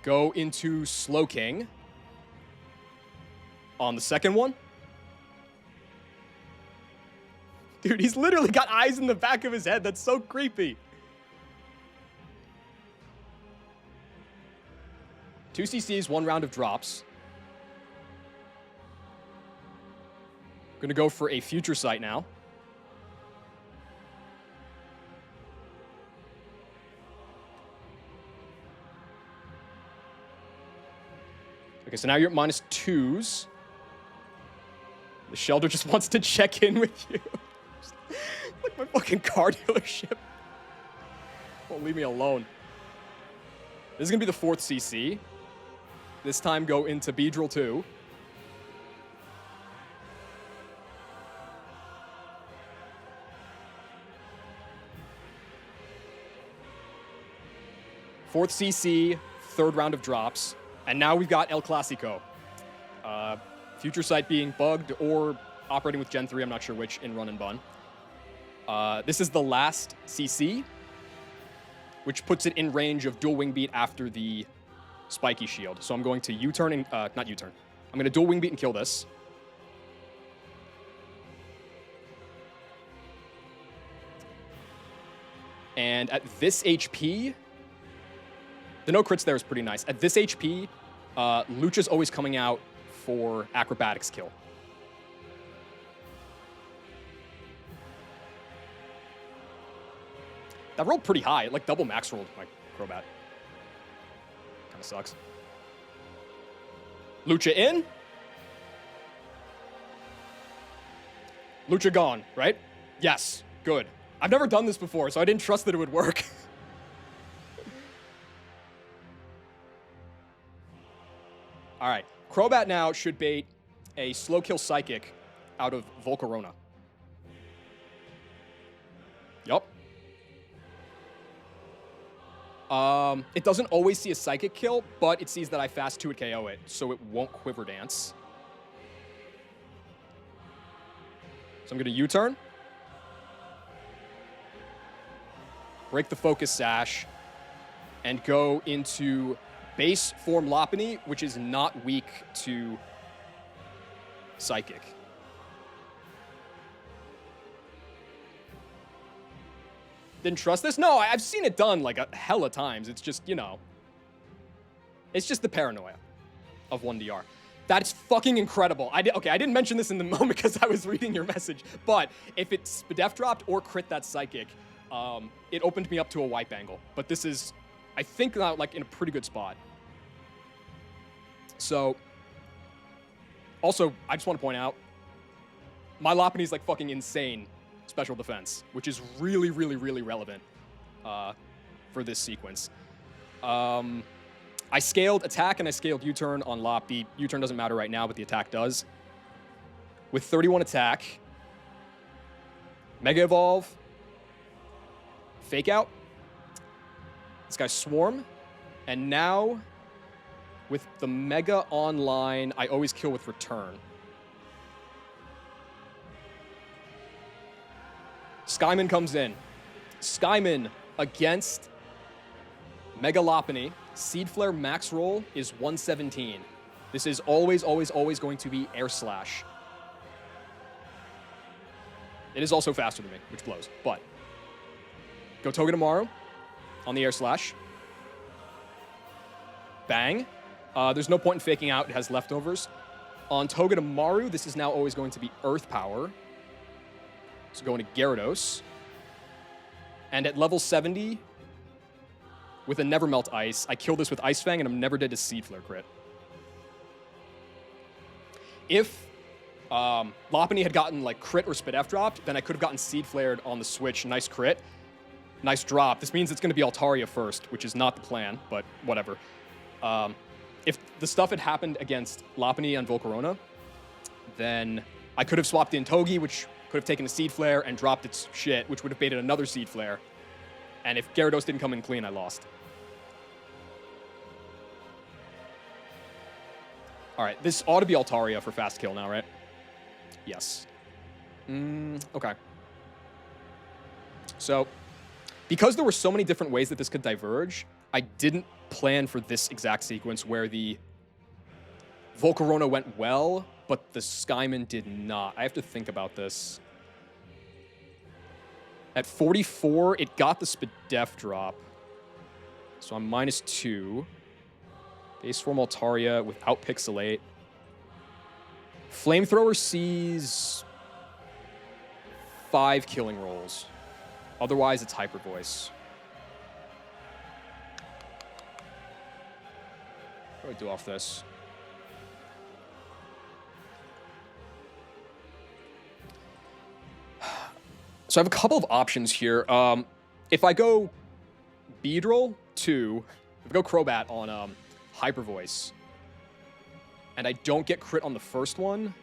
Go into Slowking on the second one. Dude, he's literally got eyes in the back of his head. That's so creepy. 2 CCs, 1 round of drops. Gonna go for a Future Sight now. Okay, so now you're at -2s. The Shelter just wants to check in with you. Like my fucking car dealership. Won't leave me alone. This is gonna be the 4th CC. This time go into Beedrill 2. Fourth CC, 3rd round of drops. And now we've got El Clasico. Future Sight being bugged or operating with Gen 3, I'm not sure which, in Run and Bun. This is the last CC, which puts it in range of dual Wing Beat after the Spiky Shield. So I'm going to U-turn and, not U-turn. I'm going to dual Wing Beat and kill this. And at this HP, the no crits there is pretty nice. At this HP, Lucha's always coming out for Acrobatics kill. That rolled pretty high. It like double max rolled my Crobat. Kind of sucks. Lucha in. Lucha gone, right? Yes, good. I've never done this before, so I didn't trust that it would work. All right, Crobat now should bait a slow kill Psychic out of Volcarona. Yup. It doesn't always see a Psychic kill, but it sees that I fast 2 it KO it, so it won't Quiver Dance. So I'm going to U-turn. Break the Focus Sash. And go into base form Lopunny, which is not weak to Psychic. Didn't trust this? No, I've seen it done like a hella times. It's just, you know. It's just the paranoia of 1DR. That's fucking incredible. I didn't mention this in the moment because I was reading your message, but if it Spadef dropped or crit that Psychic, it opened me up to a wipe angle. But this is, I think, like in a pretty good spot. So, also, I just want to point out, my Lopunny is like fucking insane special defense, which is really, really, really relevant for this sequence. I scaled attack and I scaled U-turn on Lop. The U-turn doesn't matter right now, but the attack does. With 31 attack, Mega Evolve, Fake Out. This guy's Swarm. And now, with the Mega online, I always kill with Return. Skyman comes in. Skyman against Mega Lopunny. Seed Flare max roll is 117. This is always, always, always going to be Air Slash. It is also faster than me, which blows, but go Togedemaru on the Air Slash. Bang. There's no point in faking out. It has leftovers. On Togedemaru, this is now always going to be Earth Power. So going to Gyarados. And at level 70, with a Nevermelt Ice, I kill this with Ice Fang, and I'm never dead to Seed Flare crit. If Lopunny had gotten like crit or Spadef dropped, then I could have gotten Seed Flared on the switch. Nice crit. Nice drop. This means it's going to be Altaria first, which is not the plan, but whatever. If the stuff had happened against Lopunny and Volcarona, then I could have swapped in Togi, which could have taken a Seed Flare and dropped its shit, which would have baited another Seed Flare. And if Gyarados didn't come in clean, I lost. All right, this ought to be Altaria for fast kill now, right? Yes. Okay. So, because there were so many different ways that this could diverge, I didn't plan for this exact sequence where the Volcarona went well, but the Skyman did not. I have to think about this. At 44, it got the Spadef drop. So I'm -2. Base form Altaria without Pixelate. Flamethrower sees 5 killing rolls. Otherwise, it's Hyper Voice. What do I do off this? So I have a couple of options here. If I go Beedrill 2, if I go Crobat on Hyper Voice, and I don't get crit on the first one,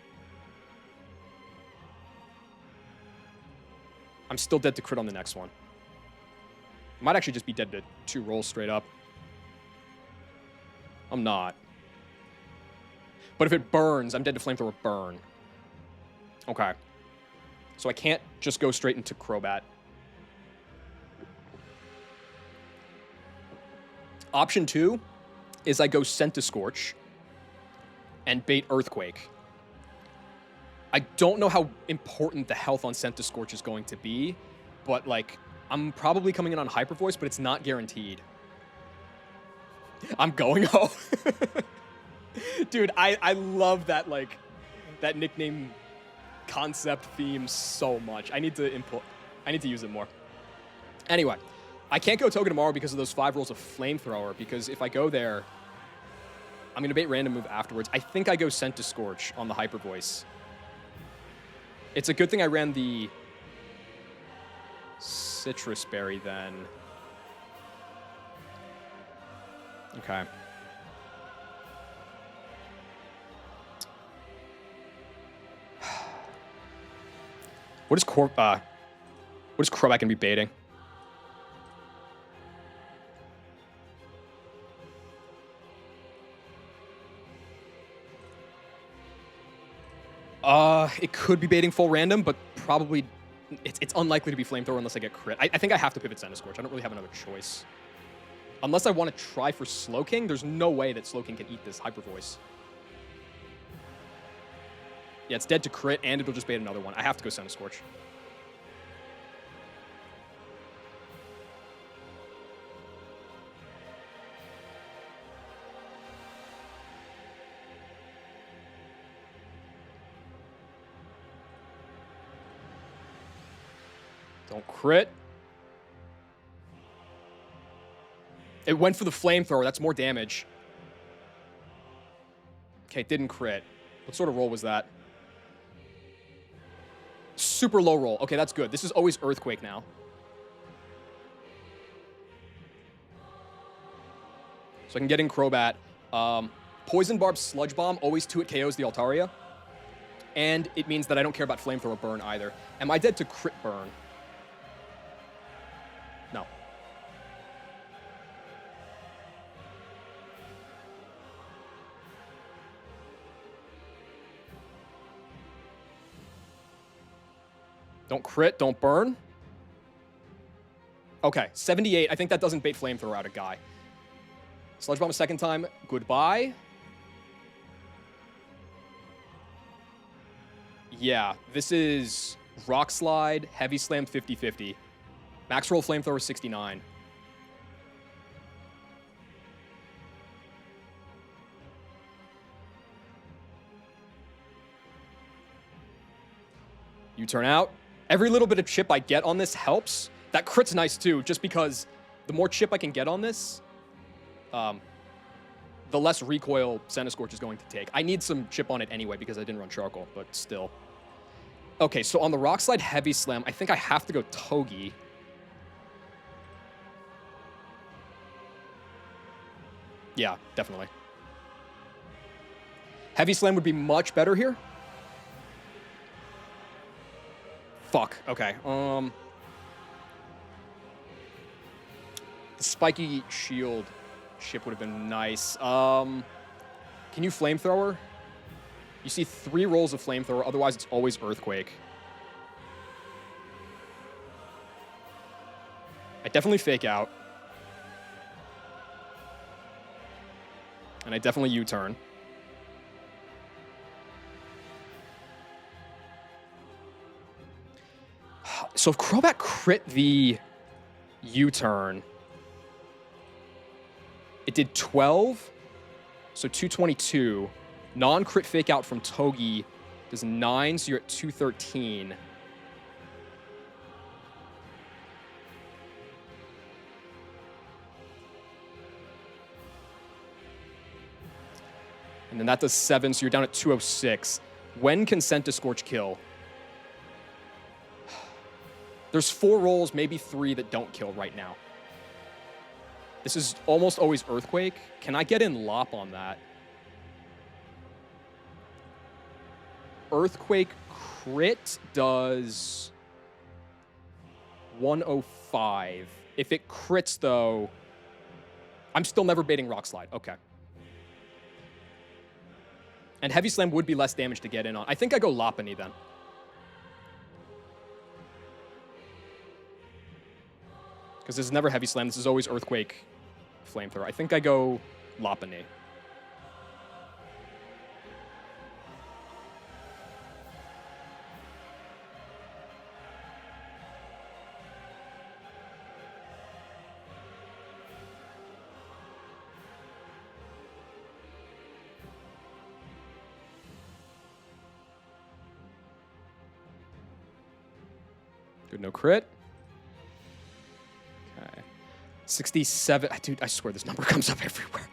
I'm still dead to crit on the next one. I might actually just be dead to 2 rolls straight up. I'm not. But if it burns, I'm dead to Flamethrower burn. Okay. So I can't just go straight into Crobat. Option 2 is I go Scentiscorch and bait Earthquake. I don't know how important the health on Scentiscorch is going to be, but like, I'm probably coming in on Hyper Voice, but it's not guaranteed. I'm going home. Dude, I love that, like, that nickname concept theme so much. I need to use it more. Anyway, I can't go Togedemaru because of those 5 rolls of Flamethrower, because if I go there, I'm going to bait random move afterwards. I think I go Scentiscorch on the Hyper Voice. It's a good thing I ran the Citrus Berry then. Okay. What is Crobat gonna be baiting? It could be baiting full random, but probably it's unlikely to be Flamethrower unless I get crit. I think I have to pivot Scentiscorch. I don't really have another choice. Unless I want to try for Slowking, there's no way that Slowking can eat this Hyper Voice. Yeah, it's dead to crit, and it'll just bait another one. I have to go Scentiscorch. Don't crit. It went for the Flamethrower. That's more damage. Okay, it didn't crit. What sort of roll was that? Super low roll. Okay, that's good. This is always Earthquake now. So I can get in Crobat. Poison Barb Sludge Bomb always 2-hit KOs the Altaria. And it means that I don't care about Flamethrower burn either. Am I dead to crit burn? No. Don't crit, don't burn. Okay, 78. I think that doesn't bait Flamethrower out a guy. Sludge Bomb a second time. Goodbye. Yeah, this is Rock Slide, Heavy Slam 50-50. Max roll Flamethrower 69. You turn out. Every little bit of chip I get on this helps. That crit's nice too, just because the more chip I can get on this, the less recoil Scentiscorch is going to take. I need some chip on it anyway because I didn't run Charcoal, but still. Okay, so on the Rock Slide Heavy Slam, I think I have to go Togi. Yeah, definitely. Heavy Slam would be much better here. Fuck. Okay. The spiky shield ship would have been nice. Can you flamethrower? You see 3 rolls of flamethrower. Otherwise, it's always earthquake. I definitely fake out. And I definitely U-turn. So if Crobat crit the U-turn, it did 12, so 222. Non-crit fake out from Togi does 9, so you're at 213. And then that does 7, so you're down at 206. When can Scorch kill? There's 4 rolls, maybe 3 that don't kill right now. This is almost always Earthquake. Can I get in Lop on that? Earthquake crit does 105. If it crits, though, I'm still never baiting Rock Slide. Okay. And Heavy Slam would be less damage to get in on. I think I go Lopunny then. Because this is never Heavy Slam. This is always Earthquake Flamethrower. I think I go Lopunny. Good, no crit. Okay. 67. Dude, I swear this number comes up everywhere.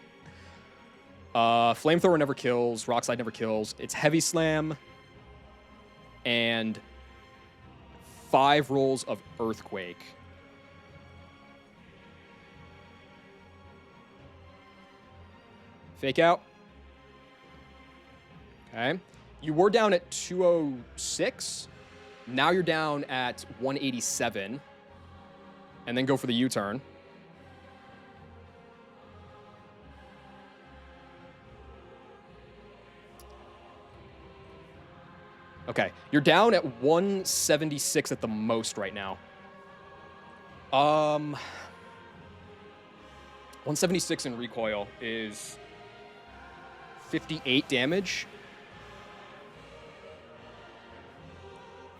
Flamethrower never kills. Rock Slide never kills. It's Heavy Slam. And 5 rolls of Earthquake. Fake out. Okay. You were down at 206. Now you're down at 187. And then go for the U-turn. Okay, you're down at 176 at the most right now. 176 in recoil is 58 damage.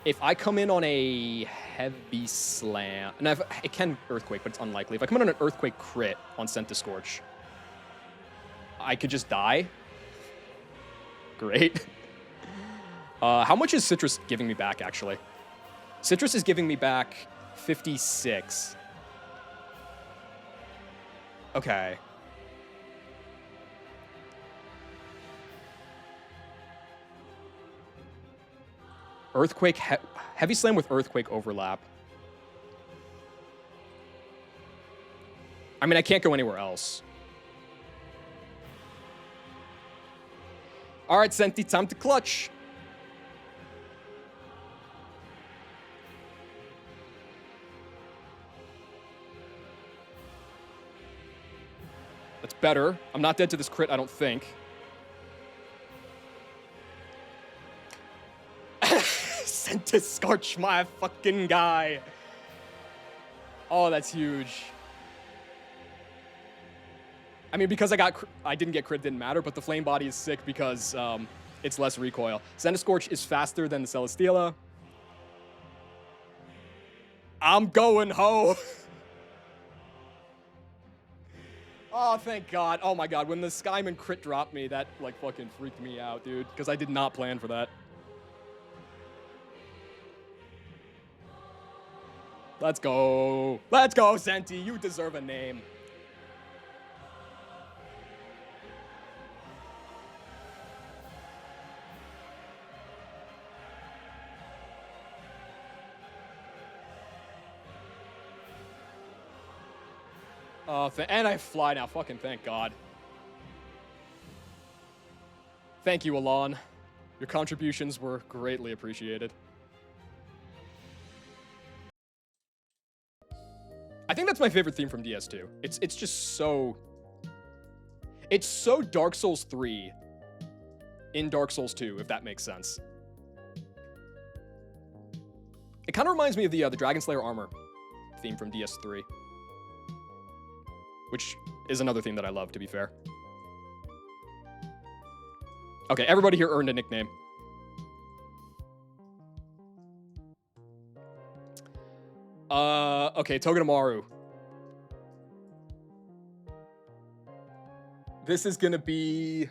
If I come in on a Heavy Slam, and it can Earthquake, but it's unlikely. If I come in on an Earthquake crit on Scorch, I could just die. Great. How much is Citrus giving me back, actually? Citrus is giving me back 56. Okay. Earthquake, Heavy Slam with Earthquake overlap. I mean, I can't go anywhere else. All right, Senti, time to clutch. That's better. I'm not dead to this crit, I don't think. Scorch, my fucking guy. Oh, that's huge. I mean, because I didn't get crit, didn't matter, but the Flame Body is sick because it's less recoil. Scorch is faster than the Celesteela. I'm going ho. Oh, thank God. Oh my God, when the Skyman crit dropped me, that like fucking freaked me out, dude, because I did not plan for that. Let's go. Let's go, Senti. You deserve a name. And I fly now. Fucking thank God. Thank you, Alon. Your contributions were greatly appreciated. I think that's my favorite theme from DS2. It's just so... It's so Dark Souls 3 in Dark Souls 2, if that makes sense. It kind of reminds me of the Dragon Slayer armor theme from DS3. Which is another theme that I love, to be fair. Okay, everybody here earned a nickname. Okay, Togedemaru. This is gonna be...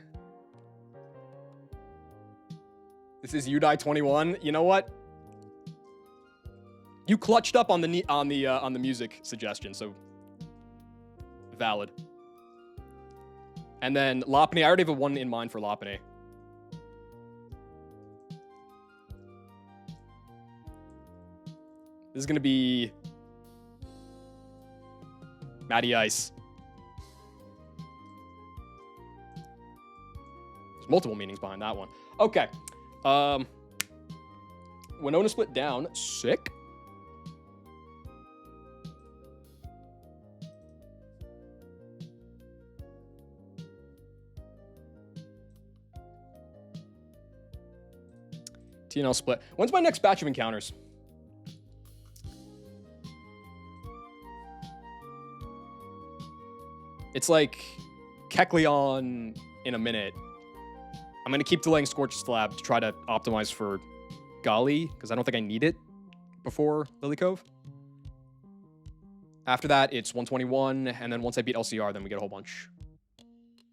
This is Udai 21. You know what? You clutched up on the music suggestion, so valid. And then Lopunny, I already have a one in mind for Lopunny. This is gonna be Matty Ice. There's multiple meanings behind that one. Okay. Winona split down. Sick. TNL split. When's my next batch of encounters? It's like Kecleon in a minute. I'm going to keep delaying Scorched Slab to try to optimize for Golly, because I don't think I need it before Lily Cove. After that, it's 121, and then once I beat LCR, then we get a whole bunch.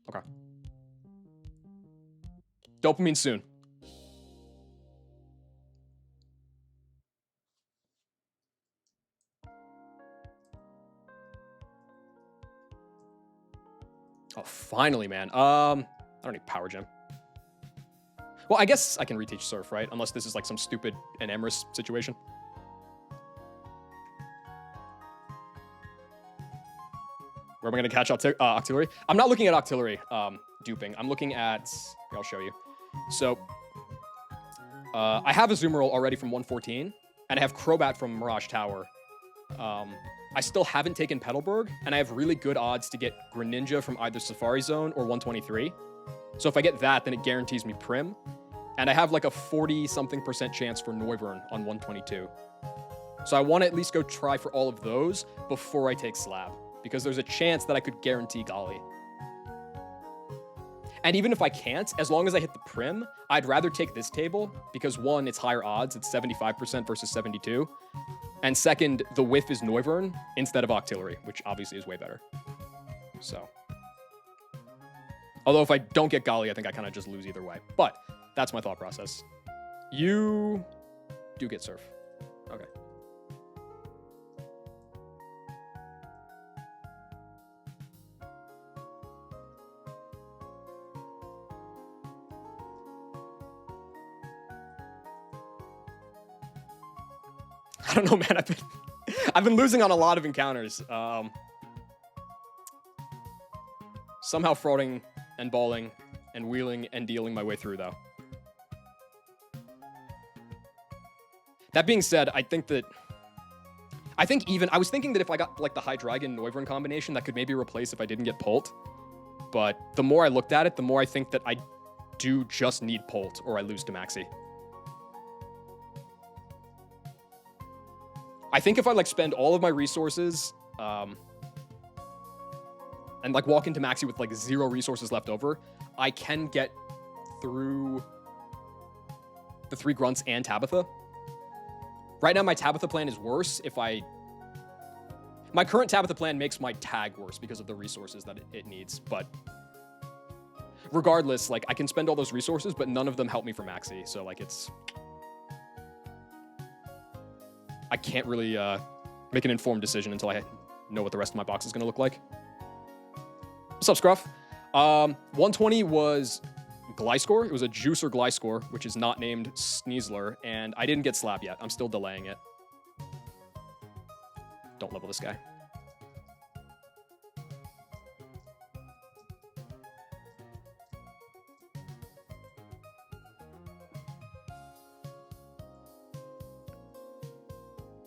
Okay. Dopamine soon. Oh, finally, man. I don't need Power Gem. Well, I guess I can reteach Surf, right? Unless this is like some stupid and Emrys situation. Where am I going to catch Octillery? I'm not looking at Octillery duping. I'm looking at... Here, I'll show you. So, I have Azumarill already from 114, and I have Crobat from Mirage Tower. I still haven't taken Petalburg, and I have really good odds to get Greninja from either Safari Zone or 123. So if I get that, then it guarantees me Prim. And I have like a 40-something% chance for Noivern on 122. So I want to at least go try for all of those before I take Slab, because there's a chance that I could guarantee Golly. And even if I can't, as long as I hit the Prim, I'd rather take this table, because one, it's higher odds, it's 75% versus 72. And second, the whiff is Noivern instead of Octillery, which obviously is way better. So. Although if I don't get Golly, I think I kind of just lose either way. But that's my thought process. You do get Surf. Okay. I don't know, man. I've been losing on a lot of encounters. Somehow frauding and balling and wheeling and dealing my way through, though. That being said, I think even I was thinking that if I got like the Hydreigon Noivern combination, that could maybe replace if I didn't get Polt. But the more I looked at it, the more I think that I do just need Polt or I lose to Maxi. I think if I like spend all of my resources and like walk into Maxi with like 0 resources left over, I can get through the 3 Grunts and Tabitha. Right now, my Tabitha plan is worse if my current Tabitha plan makes my tag worse because of the resources that it needs, but regardless, like I can spend all those resources, but none of them help me for Maxi, so like I can't really make an informed decision until I know what the rest of my box is going to look like. What's up, Scruff? 120 was Gliscor. It was a Juicer Gliscor, which is not named Sneasler, and I didn't get Slab yet. I'm still delaying it. Don't level this guy.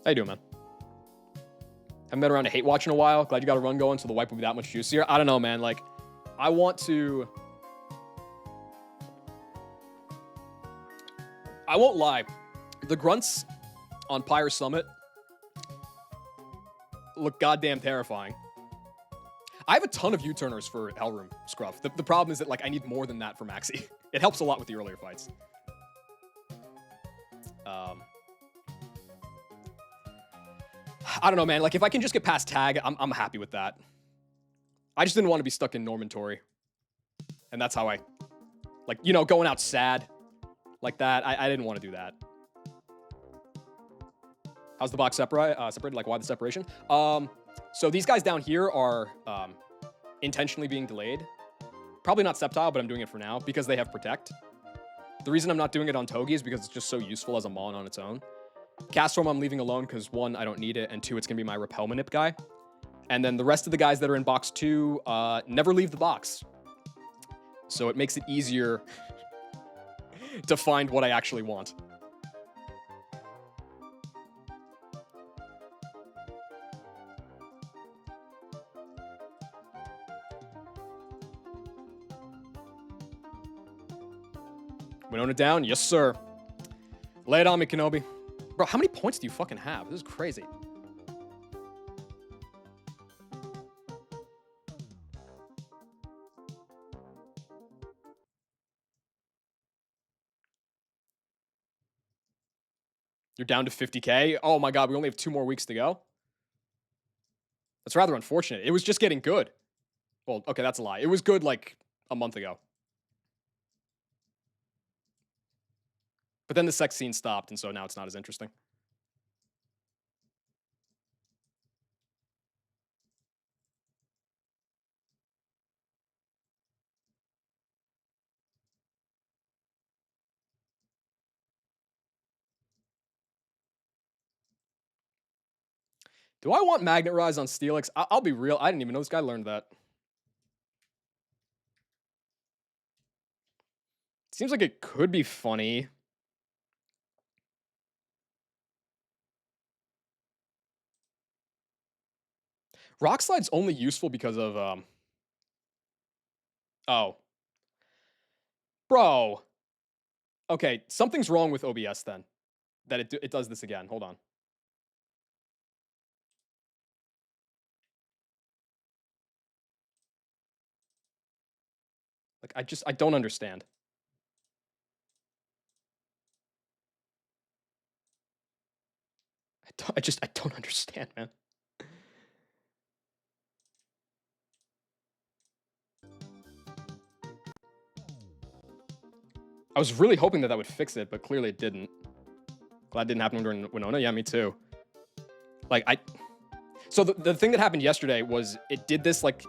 How you doing, man? Haven't been around to hate watch in a while. Glad you got a run going so the wipe will be that much juicier. I don't know, man. Like, I want to... I won't lie. The grunts on Pyre Summit look goddamn terrifying. I have a ton of U-turners for Hellroom Scruff. The problem is that, like, I need more than that for Maxi. It helps a lot with the earlier fights. I don't know, man. Like, if I can just get past tag, I'm happy with that. I just didn't want to be stuck in Norman Tory. And that's how I... Like, you know, going out sad like that. I didn't want to do that. How's the box separated? Like, why the separation? So these guys down here are intentionally being delayed. Probably not Sceptile, but I'm doing it for now because they have Protect. The reason I'm not doing it on Togi is because it's just so useful as a Mon on its own. Cast I'm leaving alone because 1, I don't need it, and 2, it's going to be my Repel Manip guy. And then the rest of the guys that are in box 2 never leave the box. So it makes it easier to find what I actually want. Winona down? Yes, sir. Lay it on me, Kenobi. Bro, how many points do you fucking have? This is crazy. You're down to 50K? Oh my god, we only have 2 more weeks to go? That's rather unfortunate. It was just getting good. Well, okay, that's a lie. It was good, like, a month ago. But then the sex scene stopped, and so now it's not as interesting. Do I want Magnet Rise on Steelix? I'll be real. I didn't even know this guy learned that. Seems like it could be funny. Rock Slide's only useful because of, Oh. Bro. Okay, something's wrong with OBS then. That it does this again. Hold on. Like, I don't understand. I don't understand, man. I was really hoping that would fix it, but clearly it didn't. Glad it didn't happen during Winona. Yeah, me too. Like, So the thing that happened yesterday was it did this, like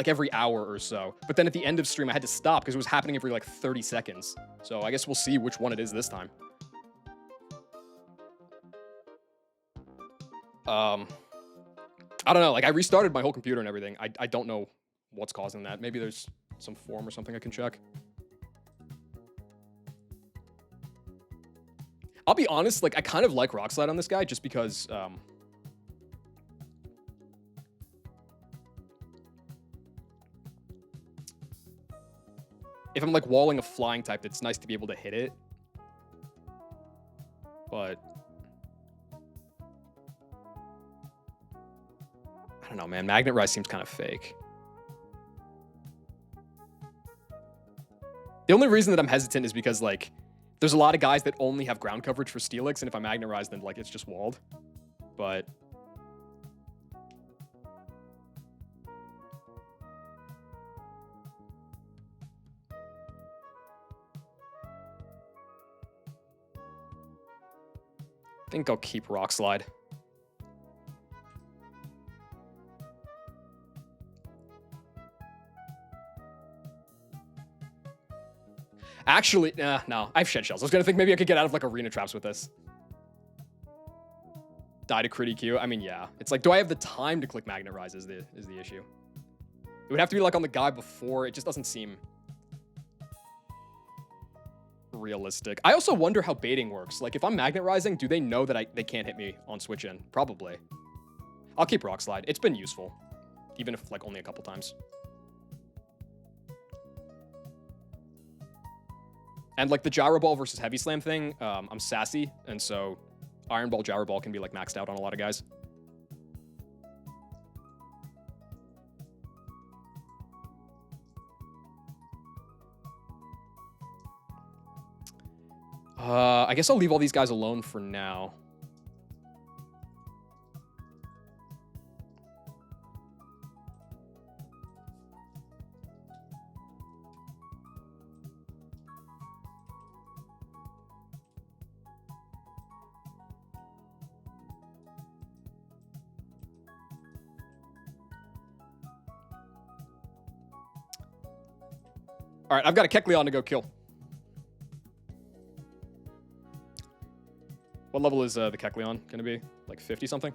every hour or so. But then at the end of stream, I had to stop because it was happening every, like, 30 seconds. So I guess we'll see which one it is this time. I don't know. Like, I restarted my whole computer and everything. I don't know what's causing that. Maybe there's some form or something I can check. I'll be honest, like, I kind of like Rock Slide on this guy just because, if I'm, like, walling a flying type, it's nice to be able to hit it. But I don't know, man. Magnet Rise seems kind of fake. The only reason that I'm hesitant is because, like, there's a lot of guys that only have ground coverage for Steelix, and if I Magnet Rise, then, like, it's just walled. But I think I'll keep Rock Slide. Actually, no. I have Shed Shells. I was going to think maybe I could get out of, like, Arena Traps with this. Die to crit EQ. I mean, yeah. It's like, do I have the time to click Magnet Rise is the issue. It would have to be, like, on the guy before. It just doesn't seem realistic. I also wonder how baiting works. Like, if I'm Magnet Rising, do they know that they can't hit me on switch in? Probably. I'll keep Rock Slide. It's been useful, even if like only a couple times. And like the Gyro Ball versus Heavy Slam thing, I'm sassy, and so Iron Ball, Gyro Ball can be like maxed out on a lot of guys. I guess I'll leave all these guys alone for now. All right, I've got a Kecleon to go kill. What level is the Kecleon going to be? Like 50 something?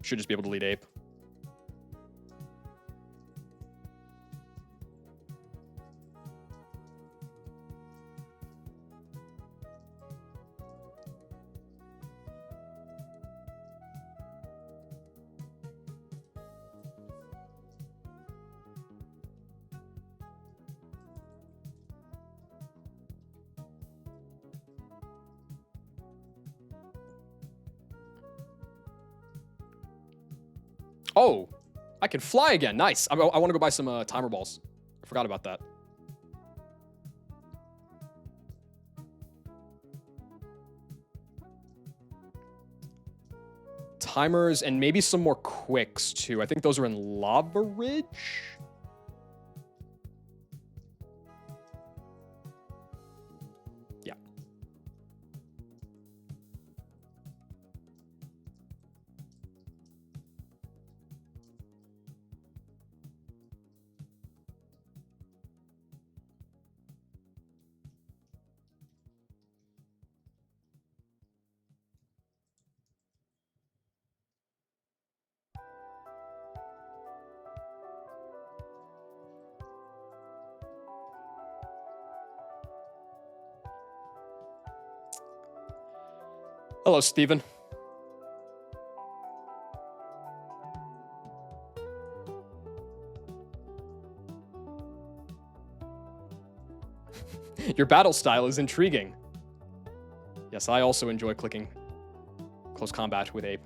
Should just be able to lead Ape. Oh, I can fly again. Nice. I want to go buy some timer balls. I forgot about that. Timers and maybe some more quicks too. I think those are in Lava Ridge. Yeah. Hello, Steven. Your battle style is intriguing. Yes, I also enjoy clicking close combat with Ape.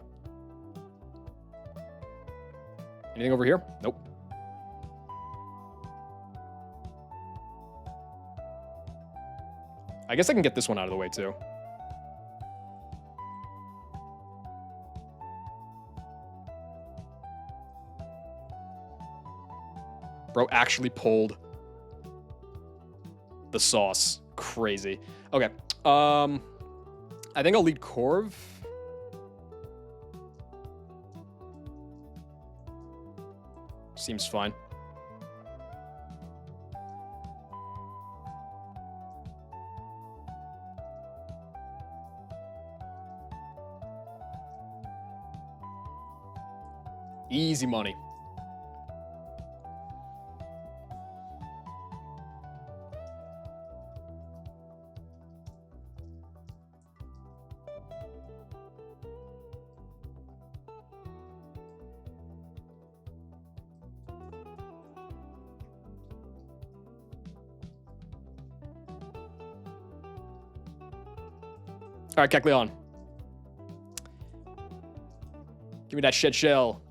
Anything over here? Nope. I guess I can get this one out of the way too. Bro actually pulled the sauce. Crazy. Okay. I think I'll lead Corv. Seems fine. Easy money. All right, Kecleon. Give me that shed shell.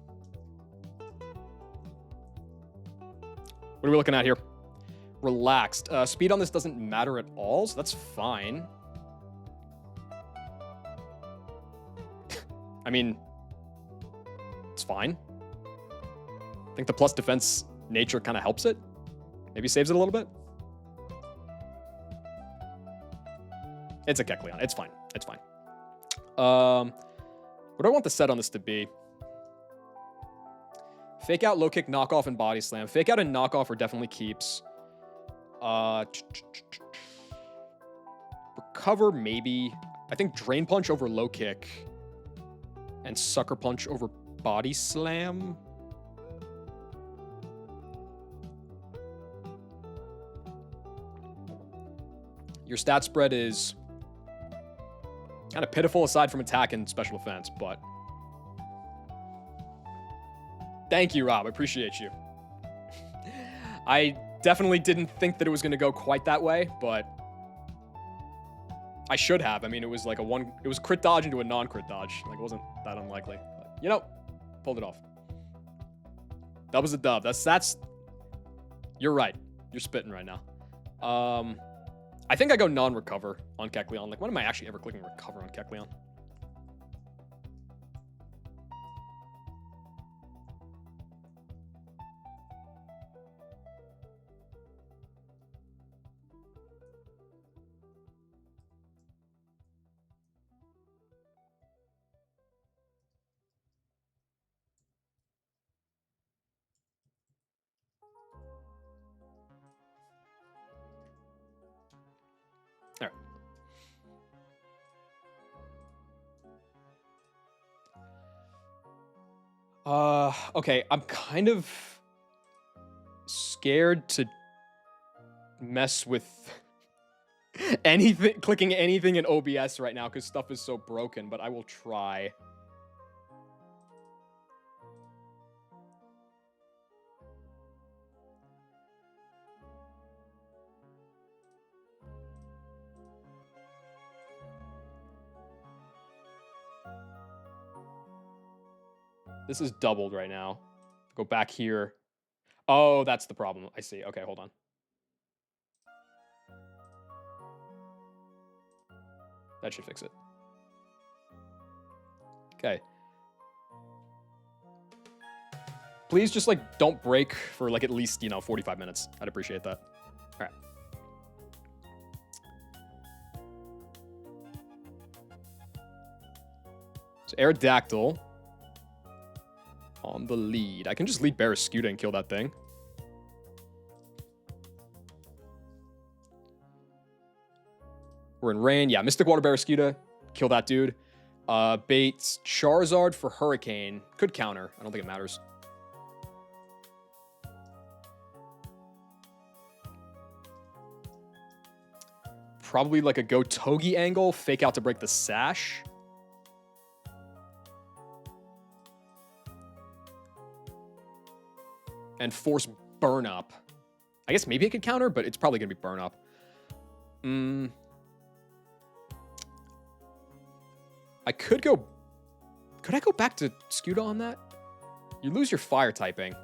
What are we looking at here? Relaxed. Speed on this doesn't matter at all, so that's fine. I mean, it's fine. I think the plus defense nature kind of helps it. Maybe saves it a little bit. It's a Kecleon. It's fine. It's fine. What do I want the set on this to be? Fake out, low kick, knockoff, and body slam. Fake out and knockoff are definitely keeps. Recover, maybe. I think drain punch over low kick. And sucker punch over body slam. Your stat spread is kind of pitiful aside from attack and special defense, but thank you, Rob. I appreciate you. I definitely didn't think that it was going to go quite that way, but I should have. I mean, it was like it was crit dodge into a non-crit dodge. Like, it wasn't that unlikely. But, you know, pulled it off. That was a dub. That's, you're right. You're spitting right now. I think I go non-recover on Kecleon. Like, when am I actually ever clicking recover on Kecleon? Okay, I'm kind of scared to mess with anything, clicking anything in OBS right now because stuff is so broken, but I will try. This is doubled right now. Go back here. Oh, that's the problem. I see. Okay, hold on. That should fix it. Okay. Please just, like, don't break for, like, at least, you know, 45 minutes. I'd appreciate that. All right. So, Aerodactyl on the lead. I can just lead Barraskewda and kill that thing. We're in rain. Yeah, Mystic Water Barraskewda. Kill that dude. Baits Charizard for Hurricane. Could counter. I don't think it matters. Probably like a go Togi angle. Fake out to break the Sash. And force Burn Up. I guess maybe it could counter, but it's probably going to be Burn Up. I could go... Could I go back to Scooda on that? You lose your fire typing.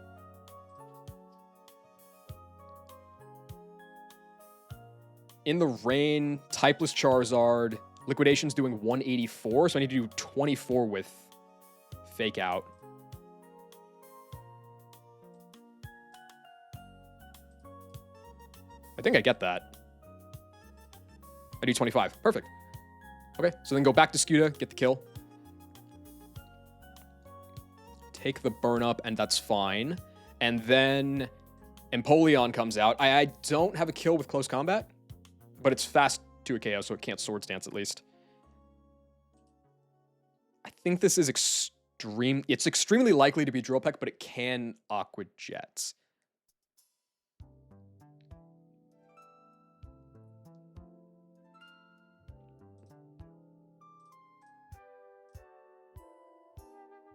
In the rain, typeless Charizard. Liquidation's doing 184, so I need to do 24 with Fake Out. I think I get that. I do 25. Perfect. Okay, so then go back to Scooda, get the kill. Take the burn up, and that's fine. And then Empoleon comes out. I don't have a kill with close combat, but it's fast to a KO, so it can't Swords Dance at least. I think this is extreme. It's extremely likely to be Drill Peck, but it can Aqua Jet.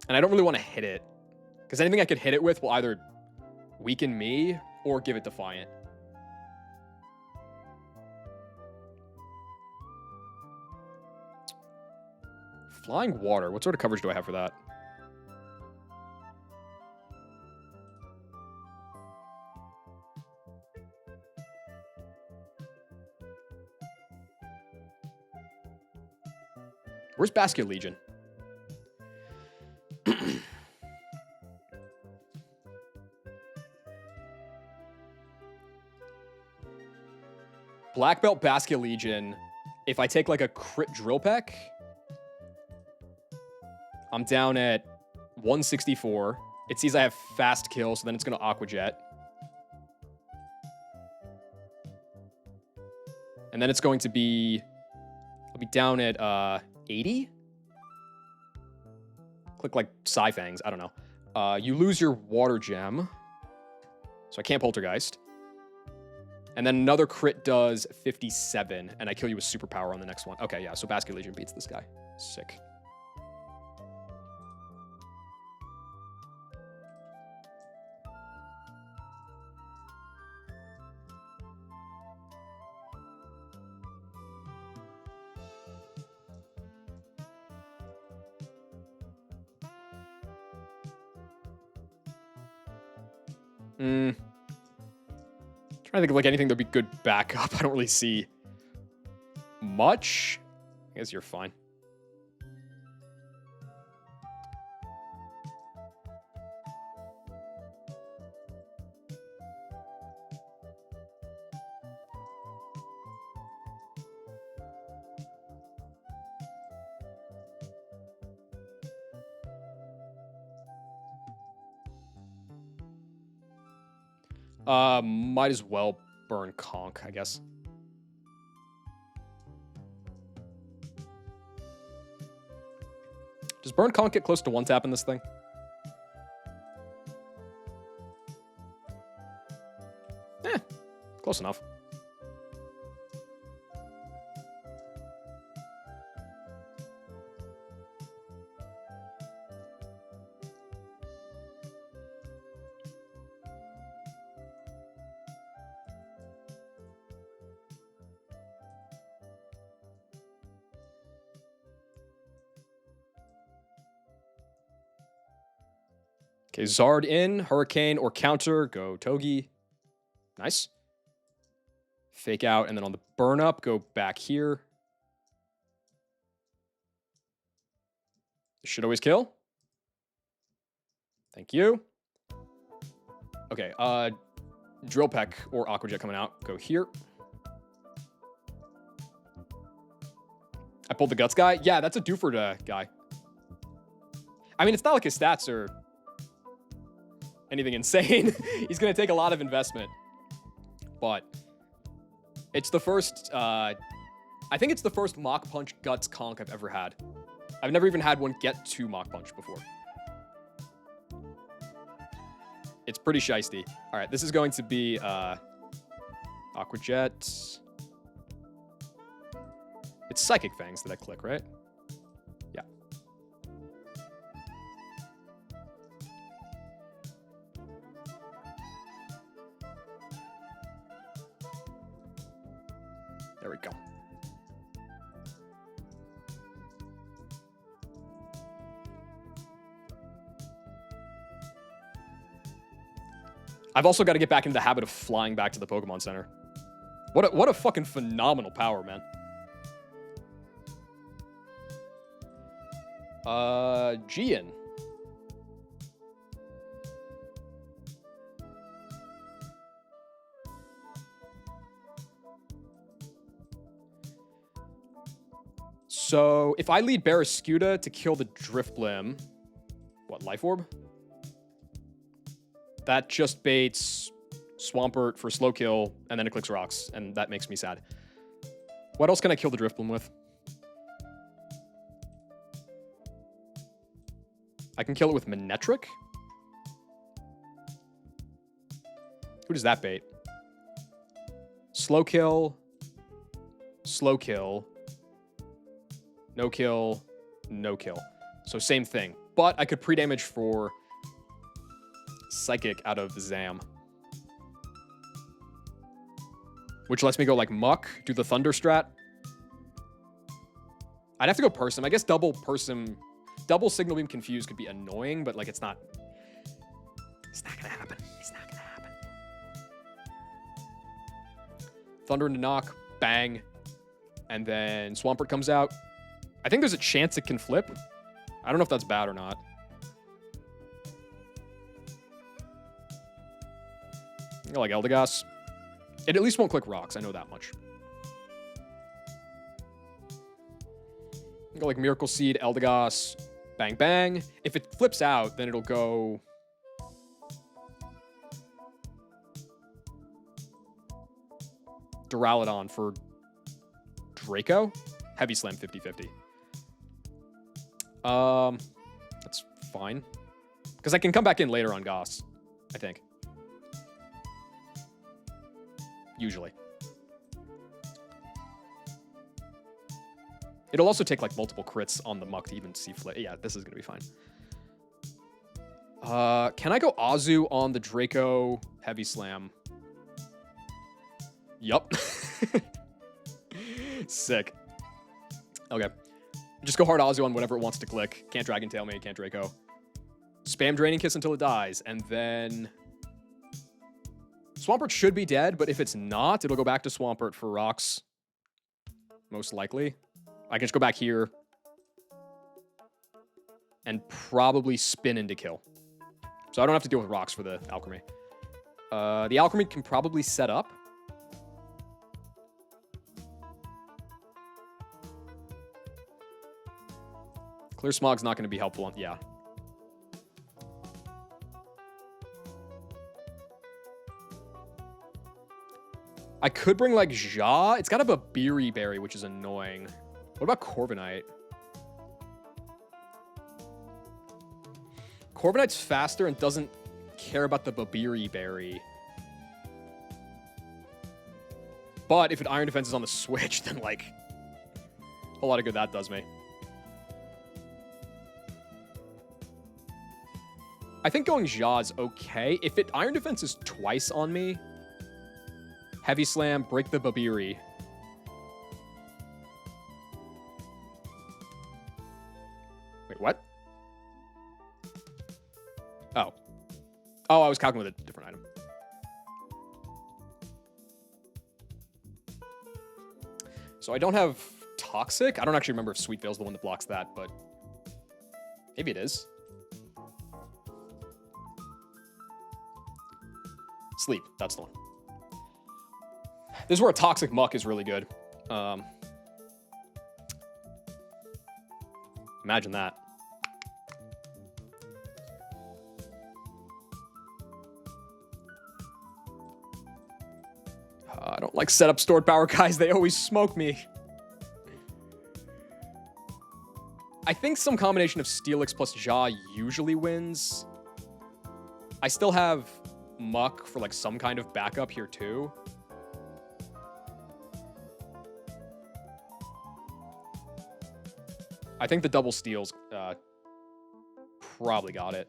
And I don't really want to hit it, because anything I could hit it with will either weaken me or give it Defiant. Flying Water. What sort of coverage do I have for that? Where's Basket Legion? Black Belt Basket Legion, if I take like a crit Drill Peck, I'm down at 164. It sees I have fast kill, so then it's going to Aqua Jet. And then it's going to be... I'll be down at 80? Click like Psyfangs, I don't know. You lose your Water Gem, so I can't Poltergeist. And then another crit does 57, and I kill you with superpower on the next one. Okay, yeah, so Basket Legion beats this guy. Sick. Trying to think of like anything that'd be good backup. I don't really see much. I guess you're fine. Might as well burn Conk, I guess. Does burn Conk get close to one tap in this thing? Close enough. Okay, Zard in, Hurricane or counter, go Togi. Nice. Fake out, and then on the burn up, go back here. Should always kill. Thank you. Okay, Drill Peck or Aqua Jet coming out, go here. I pulled the Guts guy. Yeah, that's a Doofer guy. I mean, it's not like his stats are anything insane. He's going to take a lot of investment. But it's the first, I think it's the first Mach Punch Guts Conk I've ever had. I've never even had one get to Mach Punch before. It's pretty shiesty. All right, this is going to be Aqua Jet. It's Psychic Fangs that I click, right? Yeah. There we go. I've also got to get back into the habit of flying back to the Pokemon Center. What a fucking phenomenal power, man. Gian. So if I lead Barraskewda to kill the Drifblim, what, Life Orb? That just baits Swampert for slow kill, and then it clicks rocks, and that makes me sad. What else can I kill the Drifblim with? I can kill it with Manectric. Who does that bait? Slow kill. Slow kill. No kill. No kill. So same thing. But I could pre-damage for Psychic out of Zam. Which lets me go like Muck, do the Thunder strat. I'd have to go Persim. I guess double Persim, double Signal Beam Confuse could be annoying, but like it's not gonna happen. It's not gonna happen. Thunder into Knock, bang. And then Swampert comes out. I think there's a chance it can flip. I don't know if that's bad or not. I like Eldegoss. It at least won't click rocks. I know that much. Go like Miracle Seed, Eldegoss, bang, bang. If it flips out, then it'll go... Duraludon for Draco. Heavy Slam 50-50. That's fine. Because I can come back in later on Goss, I think. usually. It'll also take like multiple crits on the Muck to even see flip. Yeah, this is gonna be fine. Can I go Azu on the Draco Heavy Slam? Yup. Sick. Okay. Just go hard Azu on whatever it wants to click. Can't Dragon Tail me, can't Draco. Spam Draining Kiss until it dies, and then... Swampert should be dead, but if it's not, it'll go back to Swampert for rocks. Most likely. I can just go back here. And probably spin into kill. So I don't have to deal with rocks for the Alchemy. The Alchemy can probably set up. Clear Smog's not going to be helpful. Yeah. I could bring, like, Ja. It's got a Babiri Berry, which is annoying. What about Corviknight? Corviknight's faster and doesn't care about the Babiri Berry. But if it Iron Defense is on the Switch, then, like, a whole lot of good that does me. I think going Ja is okay. If it Iron Defense is twice on me, Heavy Slam, break the Babiri. Wait, what? Oh. Oh, I was calculating with a different item. So I don't have Toxic. I don't actually remember if Sweet Veil's the one that blocks that, but maybe it is. Sleep, that's the one. This is where a Toxic Muck is really good. Imagine that. I don't like setup stored power guys. They always smoke me. I think some combination of Steelix plus Ja usually wins. I still have Muck for like some kind of backup here too. I think the double steals probably got it.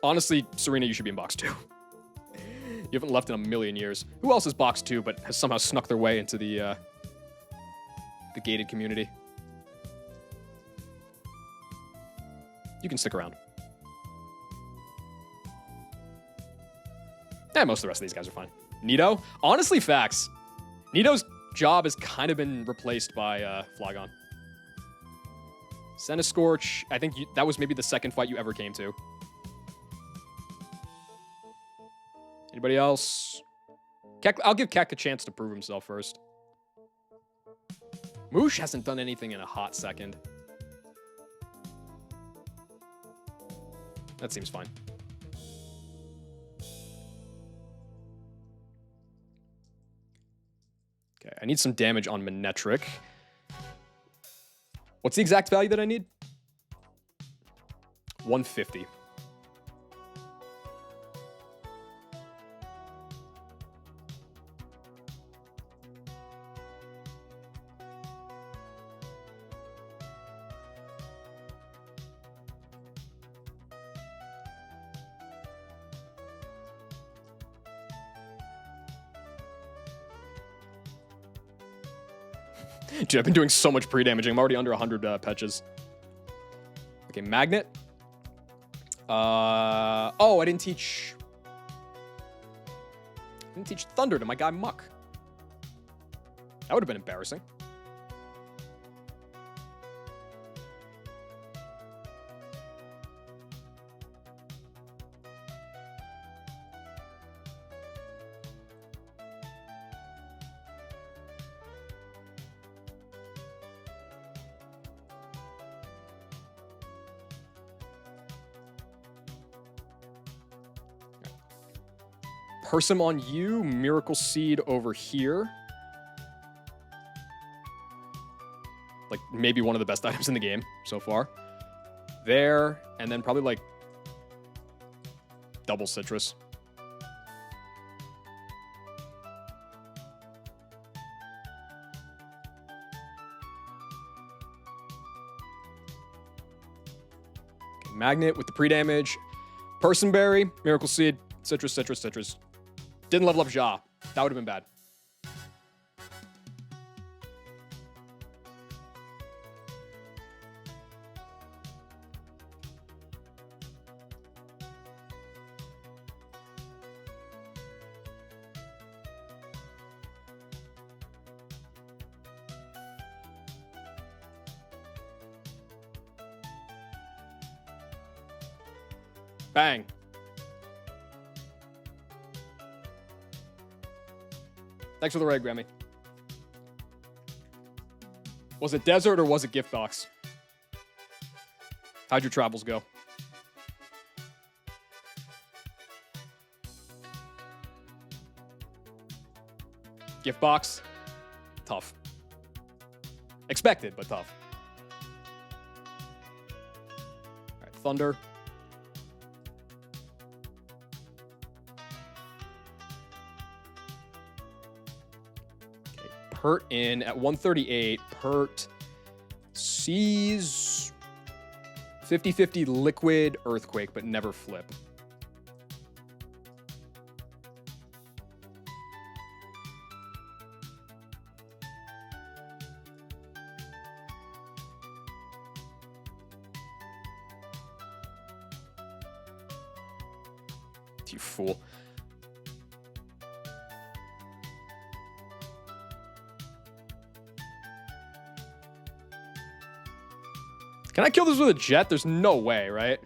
Honestly, Serena, you should be in box 2. You haven't left in a million years. Who else is box 2 but has somehow snuck their way into the gated community? You can stick around. Yeah, most of the rest of these guys are fine. Nido? Honestly, facts. Nido's job has kind of been replaced by Flygon. Centiskorch, I think that was maybe the second fight you ever came to. Anybody else? Keck, I'll give Keck a chance to prove himself first. Moosh hasn't done anything in a hot second. That seems fine. Okay, I need some damage on Manectric. What's the exact value that I need? 150. Dude, I've been doing so much pre-damaging. I'm already under 100 patches. Okay, Magnet. Oh, I didn't teach Thunder to my guy Muck. That would have been embarrassing. Person on you, Miracle Seed over here. Like, maybe one of the best items in the game so far. There, and then probably, like, double citrus. Okay, Magnet with the pre-damage. Person Berry, Miracle Seed, citrus, citrus, citrus. Didn't level up Ja. That would have been bad. Bang. Thanks for the raid, Grammy. Was it desert or was it gift box? How'd your travels go? Gift box? Tough. Expected, but tough. All right, Thunder. Pert in at 138. Pert sees 50-50 liquid earthquake, but never flip. You fool. Can I kill this with a jet? There's no way, right?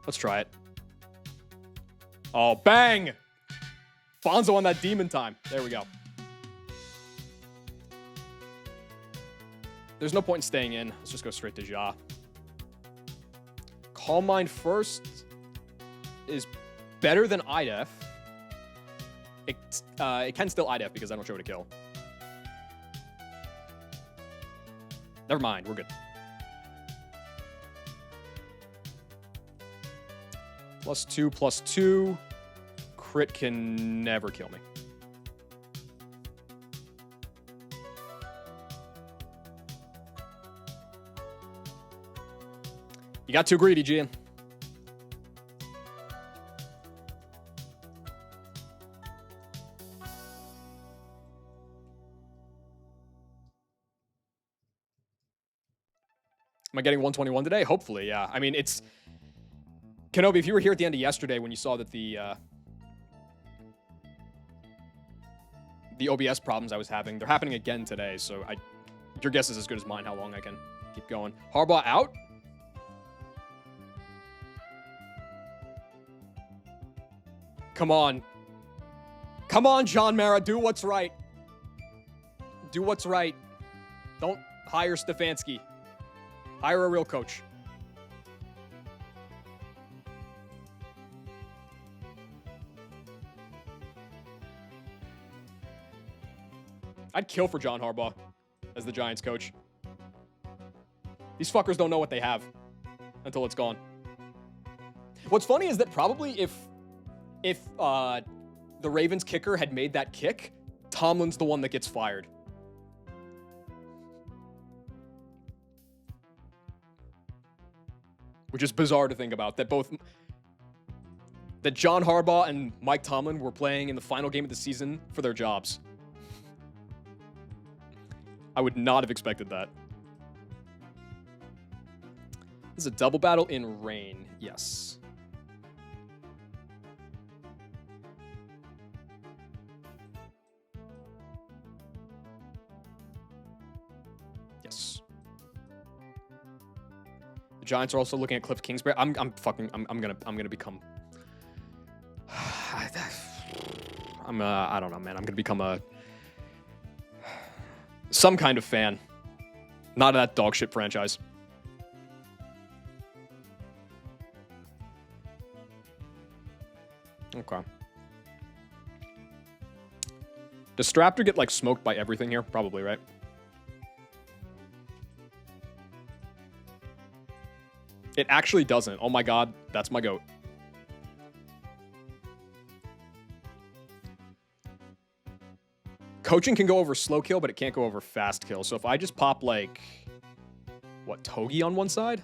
Let's try it. Oh, bang! Bonzo on that demon time. There we go. There's no point in staying in. Let's just go straight to Ja. Calm Mind first is better than IDEF. It can still IDEF because I don't show it a kill. Never mind, we're good. +2/+2. Crit can never kill me. You got too greedy, Gian. Am I getting 121 today? Hopefully, yeah. I mean, it's... Kenobi, if you were here at the end of yesterday when you saw that the OBS problems I was having, they're happening again today, so your guess is as good as mine how long I can keep going. Harbaugh out? Come on. Come on, John Mara, do what's right. Do what's right. Don't hire Stefanski. Hire a real coach. I'd kill for John Harbaugh as the Giants coach. These fuckers don't know what they have until it's gone. What's funny is that probably if the Ravens kicker had made that kick, Tomlin's the one that gets fired. Which is bizarre to think about, that John Harbaugh and Mike Tomlin were playing in the final game of the season for their jobs. I would not have expected that. This is a double battle in rain. Yes. Yes. The Giants are also looking at Cliff Kingsbury. I'm gonna become. I don't know, man. I'm gonna become some kind of fan. Not of that dog shit franchise. Okay. Does Straptor get, like, smoked by everything here? Probably, right? It actually doesn't. Oh my god, that's my goat. Coaching can go over slow kill, but it can't go over fast kill. So if I just pop, like, what, Togi on one side?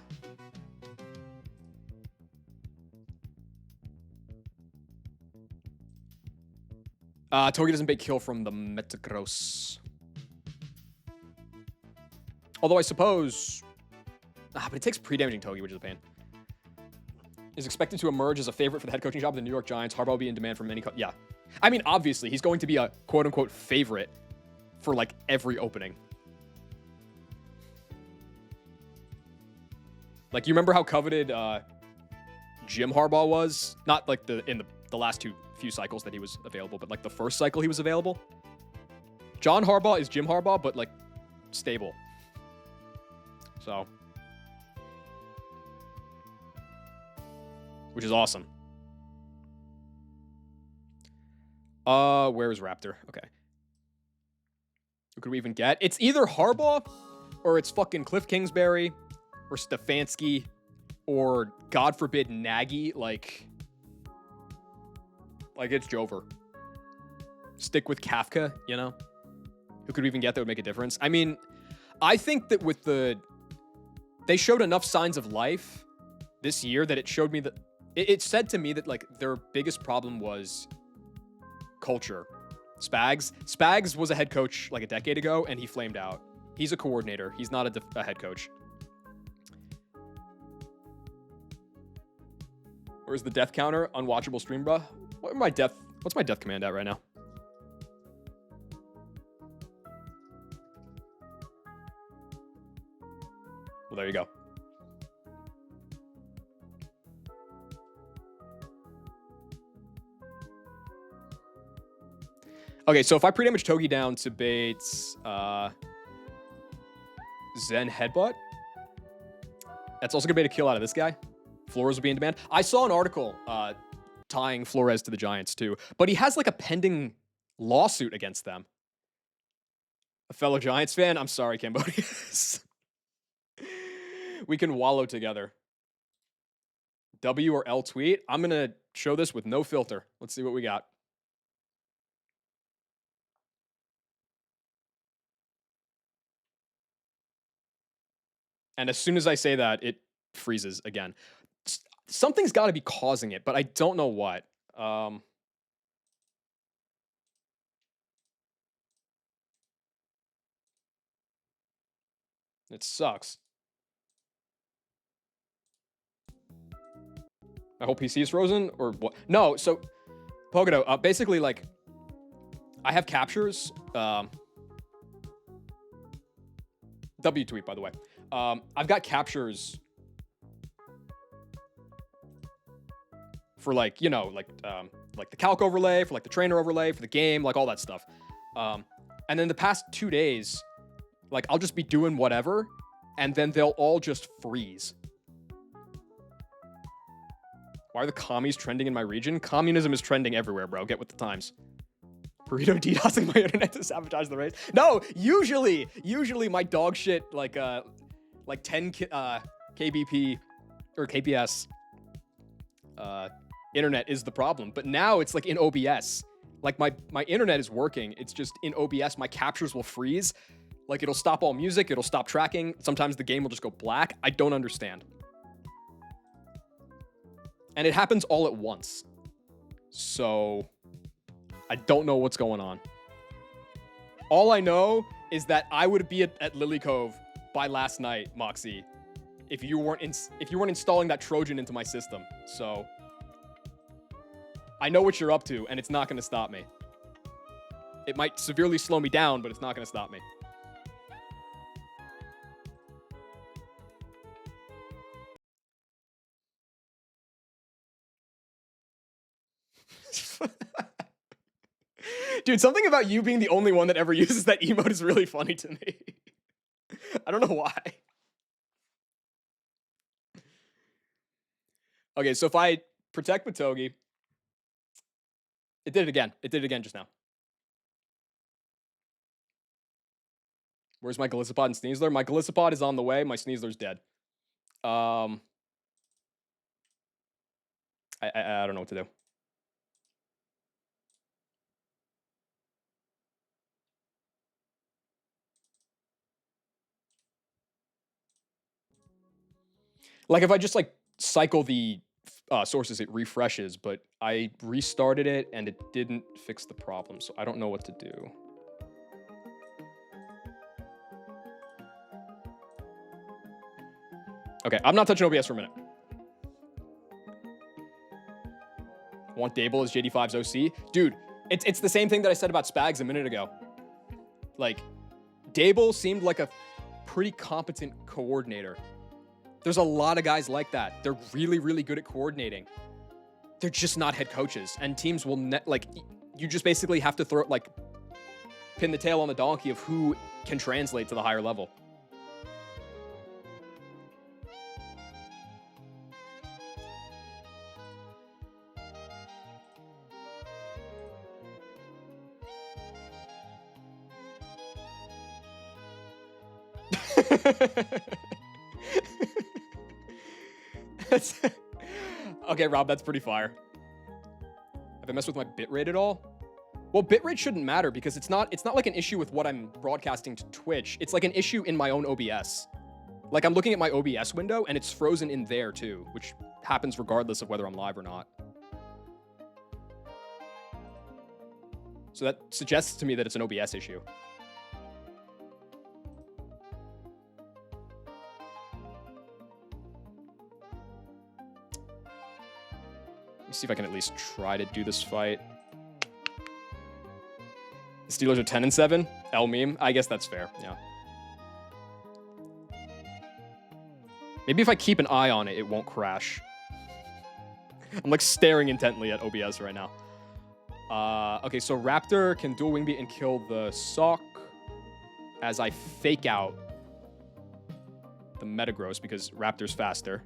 Togi doesn't bait kill from the Metagross. Although I suppose... but it takes pre-damaging Togi, which is a pain. Is expected to emerge as a favorite for the head coaching job of the New York Giants. Harbaugh will be in demand from many... Yeah. I mean, obviously, he's going to be a quote-unquote favorite for, like, every opening. Like, you remember how coveted Jim Harbaugh was? Not, like, in the last few cycles that he was available, but, like, the first cycle he was available. John Harbaugh is Jim Harbaugh, but, like, stable. So... which is awesome. Where is Raptor? Okay. Who could we even get? It's either Harbaugh, or it's fucking Cliff Kingsbury, or Stefanski, or, God forbid, Nagy. Like it's Jover. Stick with Kafka, you know? Who could we even get that would make a difference? I mean, I think that with they showed enough signs of life this year that it showed me that it said to me that, like, their biggest problem was culture. Spags was a head coach, like, a decade ago, and he flamed out. He's a coordinator. He's not a head coach. Where's the death counter? Unwatchable stream, bruh. What's my death command at right now? Well, there you go. Okay, so if I pre-damage Togi down to bait Zen Headbutt, that's also going to bait a kill out of this guy. Flores will be in demand. I saw an article tying Flores to the Giants, too. But he has, like, a pending lawsuit against them. A fellow Giants fan? I'm sorry, Cambodians. We can wallow together. W or L tweet? I'm going to show this with no filter. Let's see what we got. And as soon as I say that, it freezes again. Something's got to be causing it, but I don't know what. It sucks. My whole PC is frozen, or what? No, so Pogodo, basically, like, I have captures. W tweet, by the way. I've got captures for, like, you know, like the calc overlay, for, like, the trainer overlay, for the game, like, all that stuff. And then the past 2 days, like, I'll just be doing whatever, and then they'll all just freeze. Why are the commies trending in my region? Communism is trending everywhere, bro. Get with the times. Burrito DDoSing my internet to sabotage the race. No, usually my dog shit, like 10 kbp or kps internet is the problem. But now it's, like, in OBS. Like, my internet is working. It's just in OBS, my captures will freeze. Like, it'll stop all music. It'll stop tracking. Sometimes the game will just go black. I don't understand. And it happens all at once. So I don't know what's going on. All I know is that I would be at Lily Cove by last night, Moxie, if you weren't installing that Trojan into my system. So I know what you're up to, and it's not going to stop me. It might severely slow me down, but it's not going to stop me. Dude, something about you being the only one that ever uses that emote is really funny to me. I don't know why. Okay, so if I protect with Togi, It did it again. It did it again just now. Where's my Golisopod and Sneasler? My Golisopod is on the way. My Sneasler's dead. I don't know what to do. Like, if I just, like, cycle the sources, it refreshes, but I restarted it, and it didn't fix the problem, so I don't know what to do. Okay, I'm not touching OBS for a minute. Want Dable as JD5's OC? Dude, it's the same thing that I said about Spags a minute ago. Like, Dable seemed like a pretty competent coordinator. There's a lot of guys like that. They're really, really good at coordinating. They're just not head coaches. And teams will, you just basically have to pin the tail on the donkey of who can translate to the higher level. Okay, Rob, that's pretty fire. Have I messed with my bitrate at all? Well, bitrate shouldn't matter because it's not like an issue with what I'm broadcasting to Twitch. It's like an issue in my own OBS. Like, I'm looking at my OBS window and it's frozen in there too, which happens regardless of whether I'm live or not. So that suggests to me that it's an OBS issue. Let me see if I can at least try to do this fight. The Steelers are 10-7. L meme. I guess that's fair. Yeah. Maybe if I keep an eye on it, it won't crash. I'm like staring intently at OBS right now. Okay, so Raptor can dual wing beat and kill the Sock as I fake out the Metagross because Raptor's faster.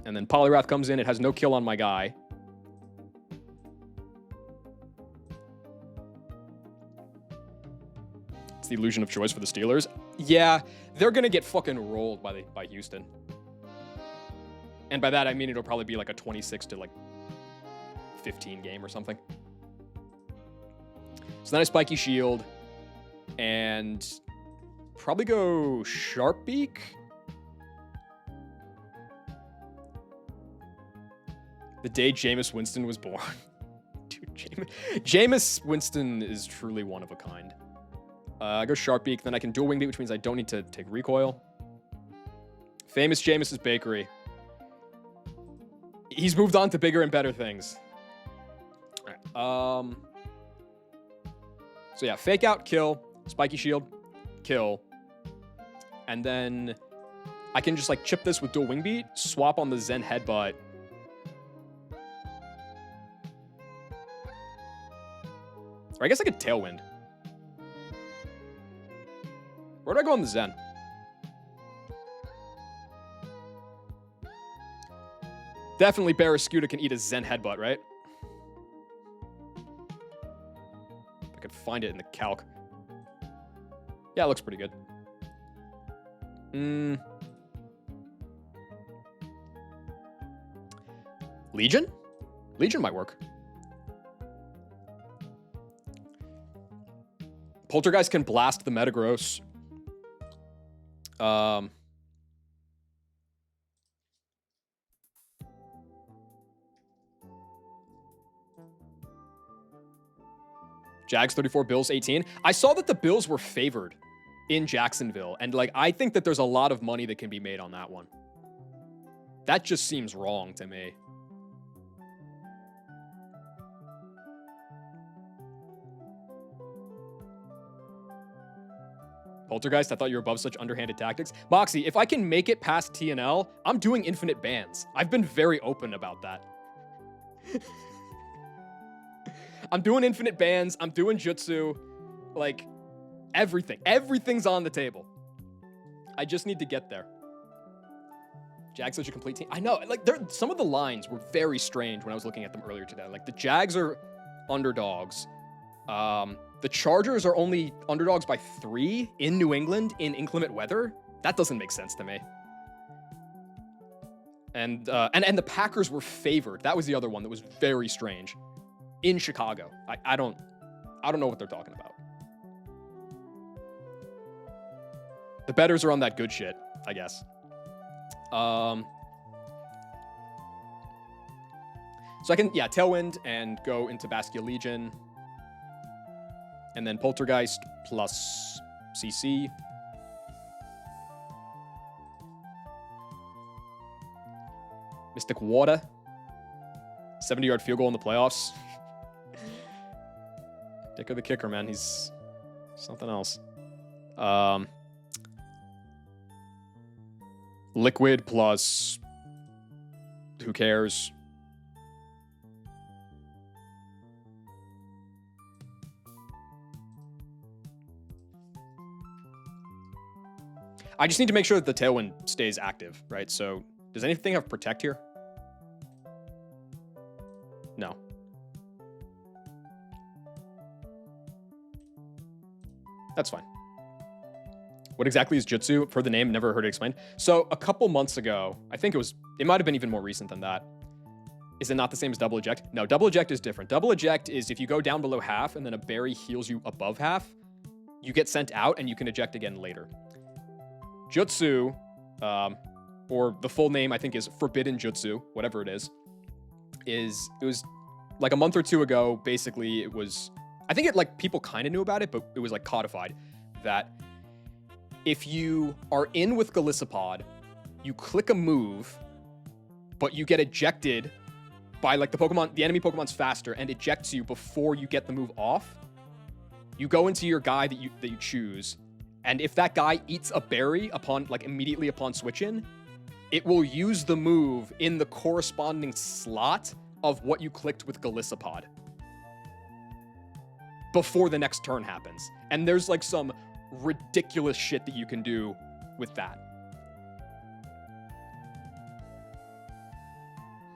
And then Poliwrath comes in. It has no kill on my guy. It's the illusion of choice for the Steelers. Yeah, they're going to get fucking rolled by Houston. And by that, I mean it'll probably be like a 26-15 game or something. So then I Spiky Shield. And probably go Sharp Beak. The day Jameis Winston was born. Dude, Jameis Winston is truly one of a kind. I go Sharp Beak, then I can dual wing beat, which means I don't need to take recoil. Famous Jameis's Bakery. He's moved on to bigger and better things. All right. So yeah, fake out, kill, Spiky Shield, kill. And then I can just like chip this with dual wing beat, swap on the Zen Headbutt. Or I guess I could Tailwind. Where do I go on the Zen? Definitely Barraskewda can eat a Zen Headbutt, right? If I could find it in the calc. Yeah, it looks pretty good. Legion? Legion might work. Poltergeist can blast the Metagross. Jags 34, Bills 18. I saw that the Bills were favored in Jacksonville, and like I think that there's a lot of money that can be made on that one. That just seems wrong to me. Poltergeist, I thought you were above such underhanded tactics. Moxie, if I can make it past TNL, I'm doing infinite bans. I've been very open about that. I'm doing infinite bans. I'm doing jutsu. Like, everything. Everything's on the table. I just need to get there. Jags such a complete team. I know, like, some of the lines were very strange when I was looking at them earlier today. Like, the Jags are underdogs. The Chargers are only underdogs by 3 in New England in inclement weather. That doesn't make sense to me. And the Packers were favored. That was the other one that was very strange. In Chicago. I don't know what they're talking about. The bettors are on that good shit, I guess. So I can, Tailwind and go into Bastia Legion. And then Poltergeist plus CC. Mystic Water. 70-yard field goal in the playoffs. Dick of the kicker, man. He's something else. Liquid plus... Who cares? I just need to make sure that the Tailwind stays active, right? So, does anything have Protect here? No. That's fine. What exactly is Jutsu? For the name, never heard it explained. So, a couple months ago, I think it might have been even more recent than that. Is it not the same as Double Eject? No, Double Eject is different. Double Eject is if you go down below half and then a berry heals you above half, you get sent out and you can eject again later. Jutsu, or the full name I think is Forbidden Jutsu, whatever it is it was like a month or two ago. Basically, it was, I think it like people kind of knew about it, but it was like codified that if you are in with Golisopod, you click a move, but you get ejected by like the enemy Pokemon's faster and ejects you before you get the move off. You go into your guy that you choose. And if that guy eats a berry immediately upon switch in, it will use the move in the corresponding slot of what you clicked with Golisopod before the next turn happens. And there's like some ridiculous shit that you can do with that.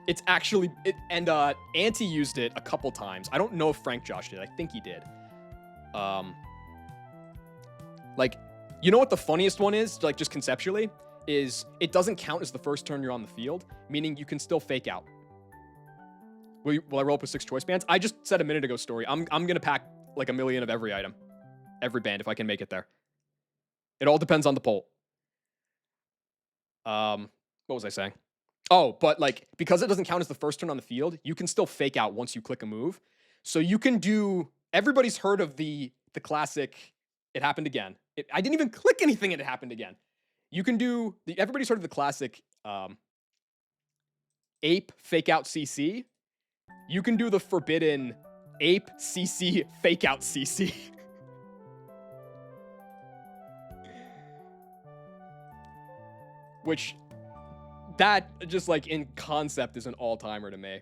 It's actually, and Auntie used it a couple times. I don't know if Frank Josh did. I think he did. Like, you know what the funniest one is, like just conceptually, is it doesn't count as the first turn you're on the field, meaning you can still fake out. Will I roll up with 6 choice bands? I just said a minute ago, Story. I'm gonna pack like 1 million of every item, every band, if I can make it there. It all depends on the poll. What was I saying? Oh, but like, because it doesn't count as the first turn on the field, you can still fake out once you click a move. So you can do, everybody's heard of the classic, it happened again. I didn't even click anything and it happened again. You can do, everybody's heard of the classic Ape fake out CC. You can do the forbidden Ape CC fake out CC. Which, that just like in concept is an all-timer to me.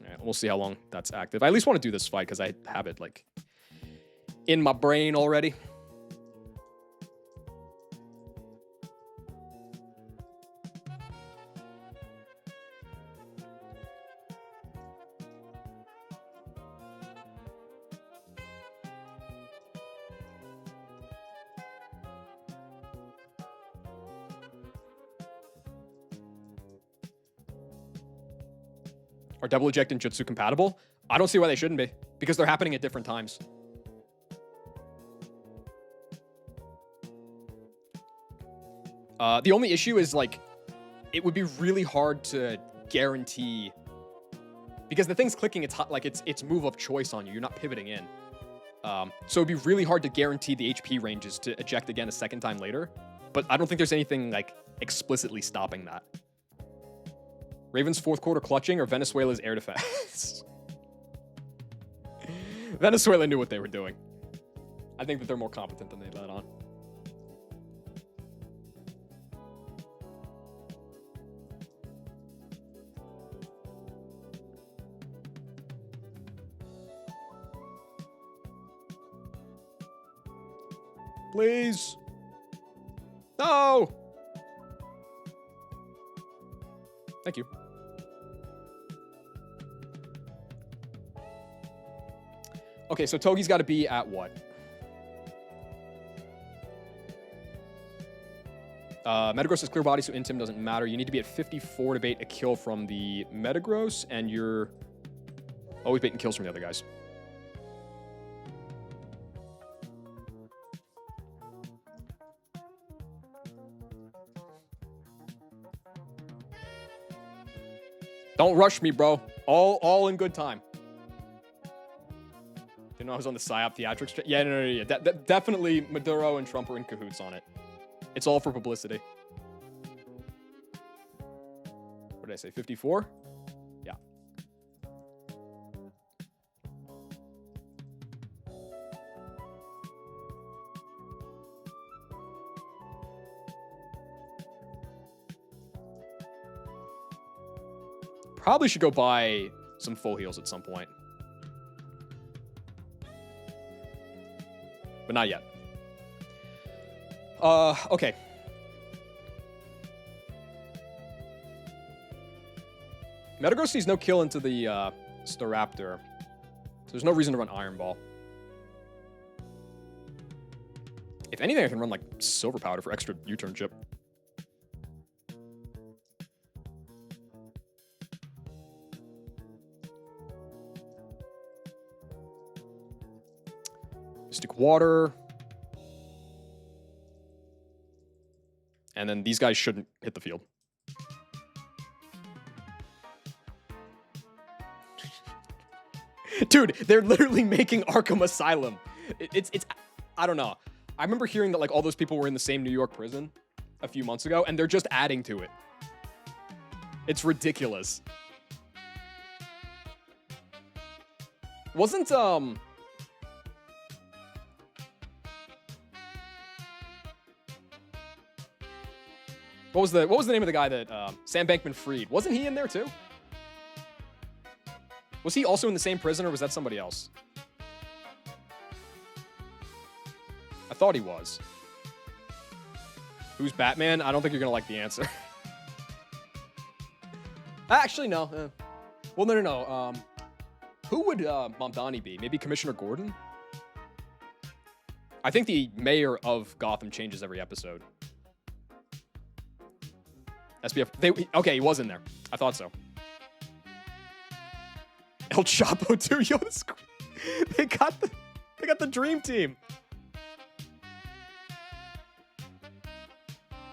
Alright, we'll see how long that's active. I at least want to do this fight because I have it like in my brain already. Are Double Eject and Jutsu compatible? I don't see why they shouldn't be, because they're happening at different times. The only issue is, like, it would be really hard to guarantee, because the thing's clicking, it's hot, like it's move of choice on you. You're not pivoting in. So it'd be really hard to guarantee the HP ranges to eject again a second time later. But I don't think there's anything like explicitly stopping that. Ravens fourth quarter clutching or Venezuela's air defense? Venezuela knew what they were doing. I think that they're more competent than they let on. Please. No. Thank you. Okay, so Togi's got to be at what? Metagross is clear body, so Intim doesn't matter. You need to be at 54 to bait a kill from the Metagross, and you're always baiting kills from the other guys. Don't rush me, bro. All in good time. Didn't know I was on the PSYOP theatrics. Yeah, no. Definitely Maduro and Trump are in cahoots on it. It's all for publicity. What did I say? 54? Yeah. Probably should go buy some full heals at some point. But not yet. Okay. Metagross needs no kill into the Staraptor. So there's no reason to run Iron Ball. If anything, I can run like Silver Powder for extra U-turn chip. Mystic Water. And then these guys shouldn't hit the field. Dude, they're literally making Arkham Asylum. It's I don't know. I remember hearing that like all those people were in the same New York prison a few months ago, and they're just adding to it. It's ridiculous. Wasn't what was the name of the guy that Sam Bankman-Fried? Wasn't he in there too? Was he also in the same prison, or was that somebody else? I thought he was. Who's Batman? I don't think you're gonna like the answer. Actually, no. Well, no. Who would Mamdani be? Maybe Commissioner Gordon? I think the mayor of Gotham changes every episode. SBF. Okay, he was in there. I thought so. El Chapo too. Yo, they got the dream team.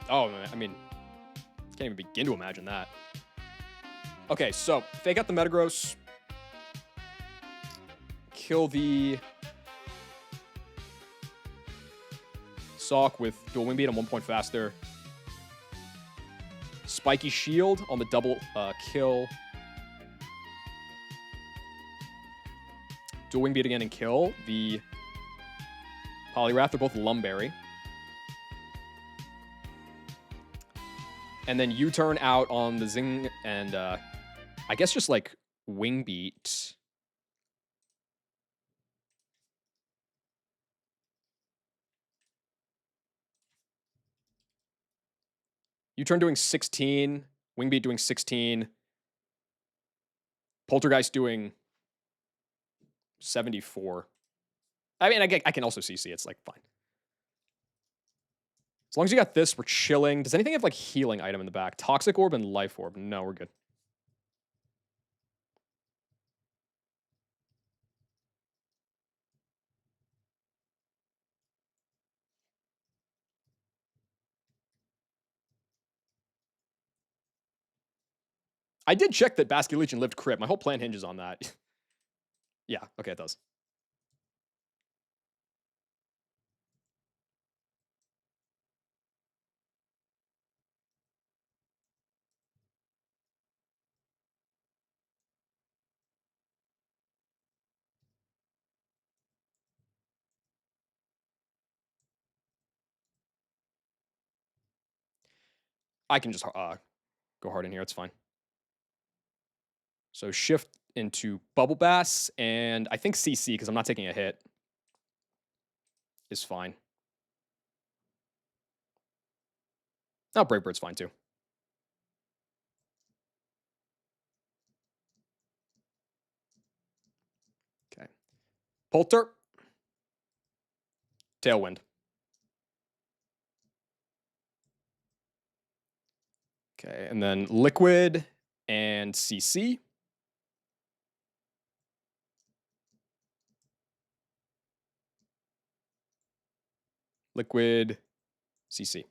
Oh man, I mean, can't even begin to imagine that. Okay, so they got the Metagross. Kill the Sawk with dual wing beat on 1 point faster. Spiky Shield on the double kill. Dual wing beat again and kill the Poliwrath. They're both Lumberry. And then U-turn out on the Zing and I guess just like wing beat. U-turn doing 16. Wing beat doing 16. Poltergeist doing 74. I mean, I can also CC. It's like fine. As long as you got this, we're chilling. Does anything have like healing item in the back? Toxic Orb and Life Orb. No, we're good. I did check that Basket Legion lived crit. My whole plan hinges on that. Yeah, okay, it does. I can just go hard in here. It's fine. So shift into Bubble Bass, and I think CC, because I'm not taking a hit, is fine. Oh, Brave Bird's fine too. Okay. Polter. Tailwind. Okay, and then Liquid and CC. Liquid, CC.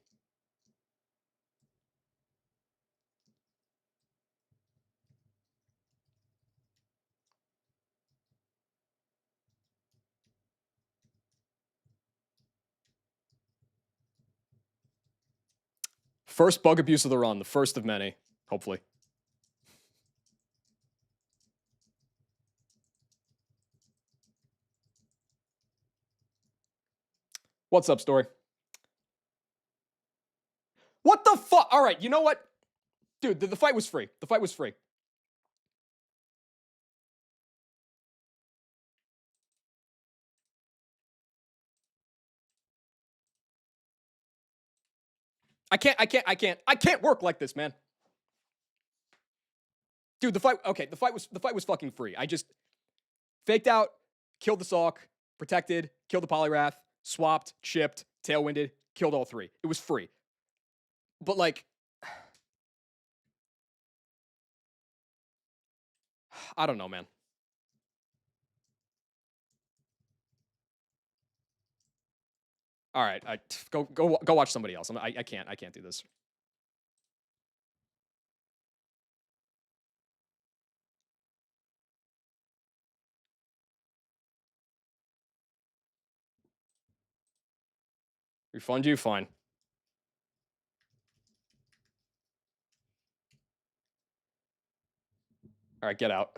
First bug abuse of the run, the first of many, hopefully. What's up, Story? What the fuck? All right, you know what? Dude, the fight was free. The fight was free. I can't work like this, man. Dude, the fight was fucking free. I just faked out, killed the Salk, protected, killed the Polyrath, swapped, chipped, tailwinded, killed all three. It was free. But like, I don't know, man. All right, go watch somebody else. I can't do this. Refund you, fine. All right, get out.